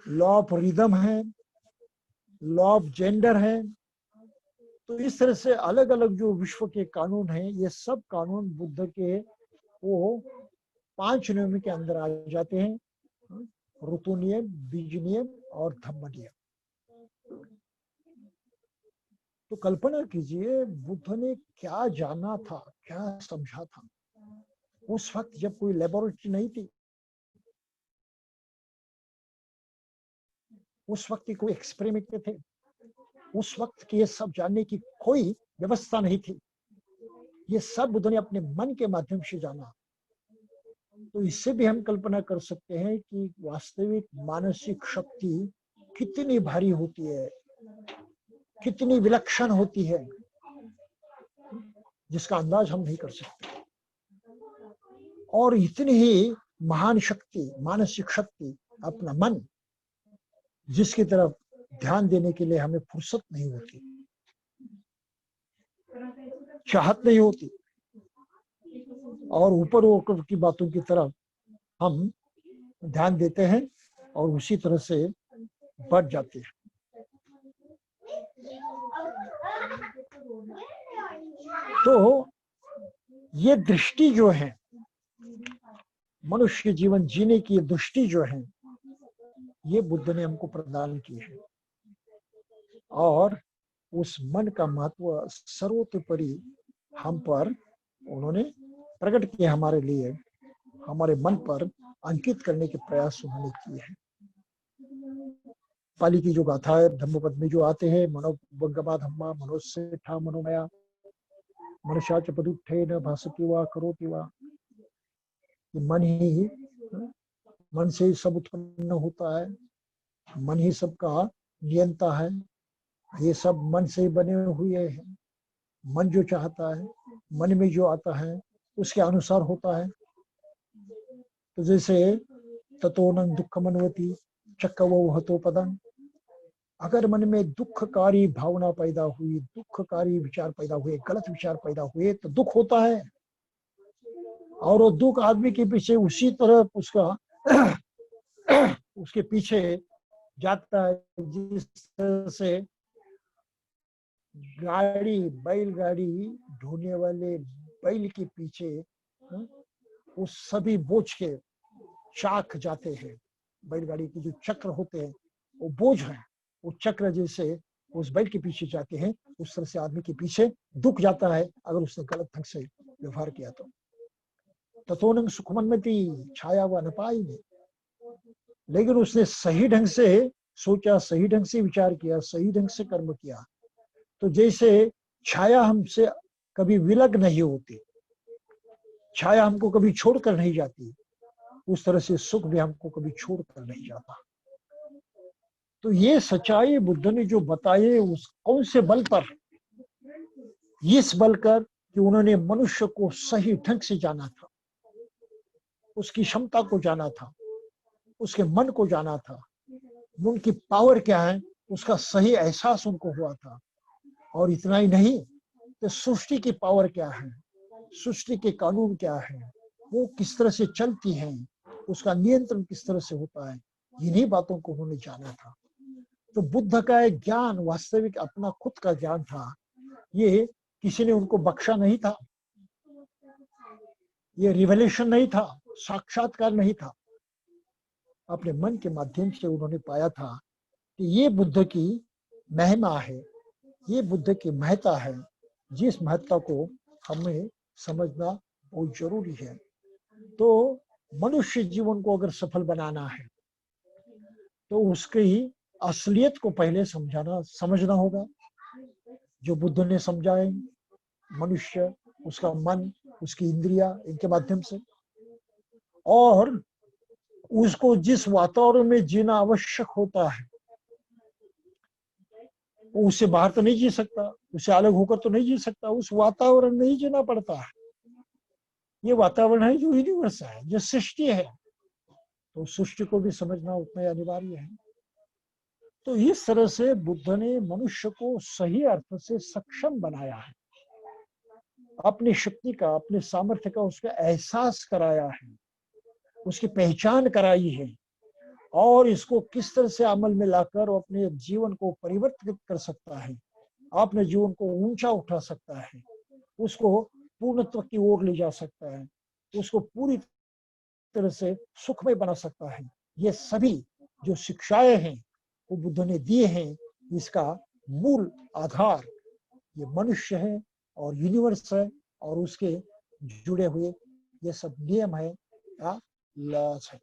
लॉ ऑफ रिदम है, लॉ ऑफ जेंडर है। तो इस तरह से अलग अलग जो विश्व के कानून हैं, ये सब कानून बुद्ध के वो 5 नियम के अंदर आ जाते हैं, ऋतु नियम, बीज नियम और धम्म नियम। तो कल्पना कीजिए बुद्ध ने क्या जाना था, क्या समझा था उस वक्त जब कोई लेबोरेटरी नहीं थी, उस वक्त कोई एक्सपेरिमेंट थे, उस वक्त के ये सब जानने की कोई व्यवस्था नहीं थी, ये सब बुद्ध ने अपने मन के माध्यम से जाना। तो इससे भी हम कल्पना कर सकते हैं कि वास्तविक मानसिक शक्ति कितनी भारी होती है, कितनी विलक्षण होती है, जिसका अंदाज हम नहीं कर सकते। और इतनी ही महान शक्ति, मानसिक शक्ति, अपना मन, जिसकी तरफ ध्यान देने के लिए हमें फुर्सत नहीं होती, चाहत नहीं होती, और ऊपर ऊपर की बातों की तरफ हम ध्यान देते हैं और उसी तरह से बढ़ जाते हैं। तो ये दृष्टि जो है, मनुष्य जीवन जीने की दृष्टि जो है, ये बुद्ध ने हमको प्रदान की है। और उस मन का महत्व सर्वोपरि हम पर उन्होंने प्रकट किया, हमारे लिए, हमारे मन पर अंकित करने के प्रयास उन्होंने किए हैं। पाली की जो गाथा है, धम्मपद में जो आते हैं, मनोबंगमा धम्मा मनोसेठा मनोमया मनुष्या च पदुत्थे न भासति वा करोति वा। मन से ही सब उत्पन्न होता है, मन ही सबका नियंता है, ये सब मन से ही बने हुए हैं। मन जो चाहता है, मन में जो आता है उसके अनुसार होता है। तो जैसे ततोनं दुःखमन्वति चक्रवो हतो पदं, अगर मन में दुखकारी भावना पैदा हुई, दुखकारी विचार पैदा हुए, गलत विचार पैदा हुए, तो दुख होता है। और वो दुख आदमी के पीछे उसी तरह उसका उसके पीछे जाता है, जिस तरह से गाड़ी, बैलगाड़ी ढोने वाले बैल के पीछे उस सभी बोझ के चाक जाते हैं। बैलगाड़ी के जो चक्र होते हैं वो बोझ है, वो चक्र जैसे उस बैल के पीछे जाते हैं, उस तरह से आदमी के पीछे दुख जाता है अगर उसने गलत ढंग से व्यवहार किया तो। ततोनं सुखमन्वति छाया व न पाई में, लेकिन उसने सही ढंग से सोचा, सही ढंग से विचार किया, सही ढंग से कर्म किया, तो जैसे छाया हमसे कभी विलग नहीं होती, छाया हमको कभी छोड़कर नहीं जाती, उस तरह से सुख भी हमको कभी छोड़ कर नहीं जाता। तो ये सच्चाई बुद्ध ने जो बताए उस कौन से बल पर, इस बल कर कि उन्होंने मनुष्य को सही ढंग से जाना था, उसकी क्षमता को जाना था, उसके मन को जाना था, उनकी पावर क्या है उसका सही एहसास उनको हुआ था। और इतना ही नहीं, तो सृष्टि की पावर क्या है, सृष्टि के कानून क्या है, वो किस तरह से चलती हैं, उसका नियंत्रण किस तरह से होता है, इन्हीं बातों को उन्होंने जाना था। तो बुद्ध का एक ज्ञान वास्तविक अपना खुद का ज्ञान था, ये किसी ने उनको बख्शा नहीं था, ये रिवलेशन नहीं था, साक्षात्कार नहीं था। अपने मन के माध्यम से उन्होंने पाया था कि ये बुद्ध की महिमा है, ये बुद्ध की महत्ता है, जिस महत्ता को हमें समझना बहुत जरूरी है। तो मनुष्य जीवन को अगर सफल बनाना है तो उसकी असलियत को पहले समझना होगा। जो बुद्ध ने समझाए, मनुष्य, उसका मन, उसकी इंद्रिया, इनके माध्यम से, और उसको जिस वातावरण में जीना आवश्यक होता है वो उससे बाहर तो नहीं जी सकता, उससे अलग होकर तो नहीं जी सकता, उस वातावरण में ही जीना पड़ता है। ये वातावरण है जो यूनिवर्स है, जो सृष्टि है, तो सृष्टि को भी समझना उतना अनिवार्य है। तो इस तरह से बुद्ध ने मनुष्य को सही अर्थ से सक्षम बनाया है, अपनी शक्ति का, अपने सामर्थ्य का उसका एहसास कराया है, उसकी पहचान कराई है, और इसको किस तरह से अमल में लाकर वो अपने जीवन को परिवर्तित कर सकता है, अपने जीवन को ऊंचा उठा सकता है, उसको पूर्णत्व की ओर ले जा सकता है, उसको पूरी तरह से सुखमय बना सकता है। ये सभी जो शिक्षाएं हैं वो बुद्ध ने दिए हैं, इसका मूल आधार ये मनुष्य है और यूनिवर्स है और उसके जुड़े हुए ये सब नियम है या लॉज है।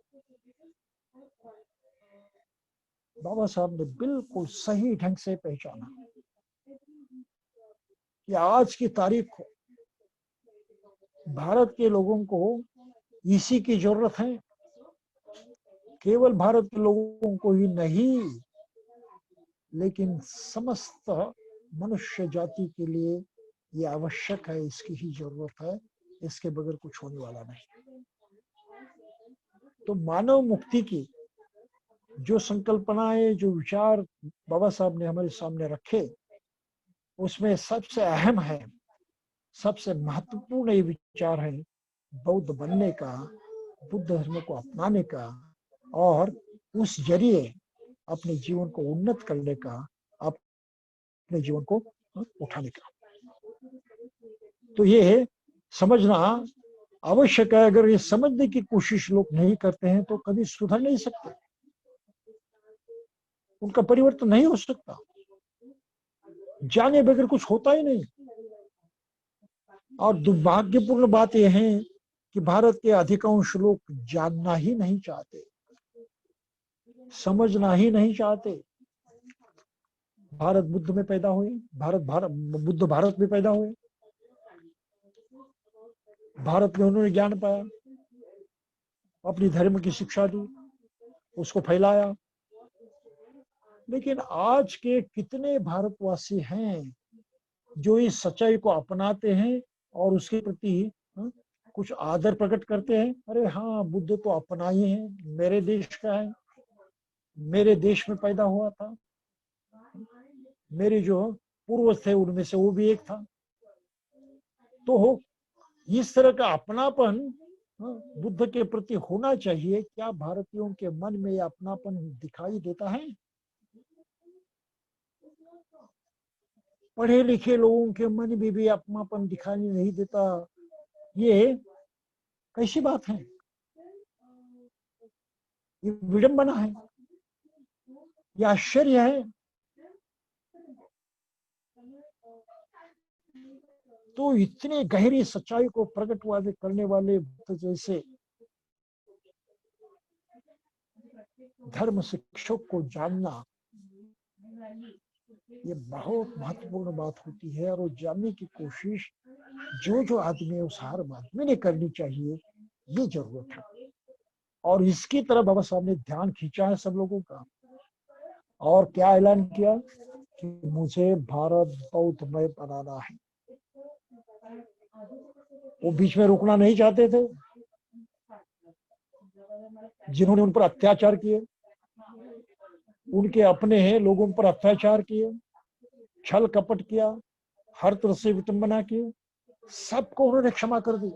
बाबा साहब ने बिल्कुल सही ढंग से पहचाना कि आज की तारीख को भारत के लोगों को इसी की जरूरत है। केवल भारत के लोगों को ही नहीं, लेकिन समस्त मनुष्य जाति के लिए ये आवश्यक है, इसकी ही जरूरत है, इसके बगैर कुछ होने वाला नहीं। तो मानव मुक्ति की जो संकल्पनाएं, जो विचार बाबा साहब ने हमारे सामने रखे, उसमें सबसे अहम है, सबसे महत्वपूर्ण ये विचार है बौद्ध बनने का, बुद्ध धर्म को अपनाने का, और उस जरिए अपने जीवन को उन्नत करने का, अपने जीवन को उठाने का। तो ये समझना आवश्यक है। अगर ये समझने की कोशिश लोग नहीं करते हैं तो कभी सुधर नहीं सकते, उनका परिवर्तन नहीं हो सकता, जाने बगैर कुछ होता ही नहीं। और दुर्भाग्यपूर्ण बात यह है कि भारत के अधिकांश लोग जानना ही नहीं चाहते, समझना ही नहीं चाहते। भारत बुद्ध में पैदा हुए, बुद्ध भारत में पैदा हुए, भारत में उन्होंने ज्ञान पाया, अपनी धर्म की शिक्षा दी, उसको फैलाया। लेकिन आज के कितने भारतवासी हैं जो इस सच्चाई को अपनाते हैं और उसके प्रति कुछ आदर प्रकट करते हैं? अरे हाँ, बुद्ध तो अपना ही है, मेरे देश का है, मेरे देश में पैदा हुआ था, मेरे जो पूर्वज थे उनमें से वो भी एक था। तो इस तरह का अपनापन बुद्ध के प्रति होना चाहिए। क्या भारतीयों के मन में यह अपनापन दिखाई देता है? पढ़े लिखे लोगों के मन में भी अपनापन दिखाई नहीं देता। ये कैसी बात है? ये विडंबना है, यह आश्चर्य है। तो इतने गहरी सच्चाई को प्रकट करने वाले बुद्ध जैसे धर्म शिक्षक को जानना ये बहुत महत्वपूर्ण बात होती है, और वो जानने की कोशिश जो आदमी है उस हर आदमी ने करनी चाहिए, ये जरूरत है। और इसकी तरफ बाबा साहब ने ध्यान खींचा है सब लोगों का। और क्या ऐलान किया कि मुझे भारत बौद्धमय बनाना है। वो बीच में रुकना नहीं चाहते थे। जिन्होंने उन पर अत्याचार किए, उनके अपने हैं लोगों पर अत्याचार किए, छल कपट किया, हर तरह से विटंबना की, सबको उन्होंने क्षमा कर दी।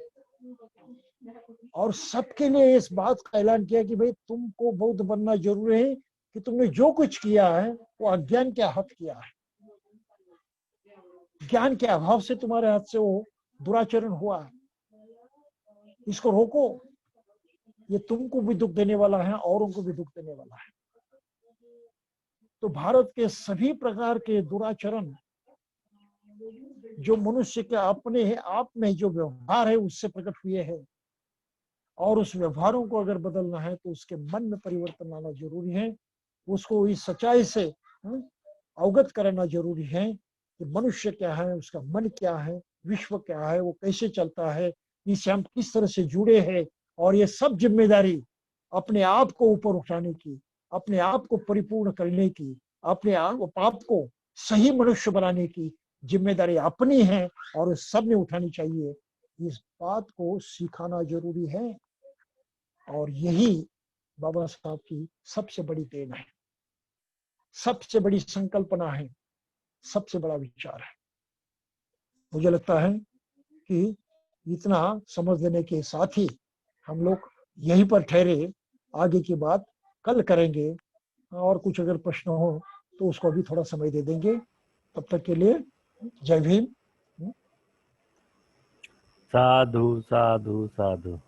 और सबके लिए इस बात का ऐलान किया कि भाई तुमको बौद्ध बनना जरूरी है, कि तुमने जो कुछ किया है वो अज्ञान के हाथ किया है। ज्ञान के अभाव से तुम्हारे हाथ से वो दुराचरण हुआ है, इसको रोको। ये तुमको भी दुख देने वाला है, औरों को भी दुख देने वाला है। तो भारत के सभी प्रकार के दुराचरण जो मनुष्य के अपने है, आप में जो व्यवहार है उससे प्रकट हुए हैं, और उस व्यवहारों को अगर बदलना है तो उसके मन में परिवर्तन लाना जरूरी है। उसको इस सच्चाई से अवगत कराना जरूरी है कि मनुष्य क्या है, उसका मन क्या है, विश्व क्या है, वो कैसे चलता है, इससे हम किस तरह से जुड़े हैं। और ये सब जिम्मेदारी अपने आप को ऊपर उठाने की, अपने आप को परिपूर्ण करने की, अपने आप को सही मनुष्य बनाने की जिम्मेदारी अपनी है, और सब ने उठानी चाहिए। इस बात को सिखाना जरूरी है। और यही बाबा साहब की सबसे बड़ी देन है, सबसे बड़ी संकल्पना है, सबसे बड़ा विचार है। मुझे लगता है कि इतना समझ लेने के साथ ही हम लोग यहीं पर ठहरे, आगे की बात कल करेंगे। और कुछ अगर प्रश्न हो तो उसको अभी थोड़ा समय दे देंगे। तब तक के लिए जय भीम। साधु साधु साधु।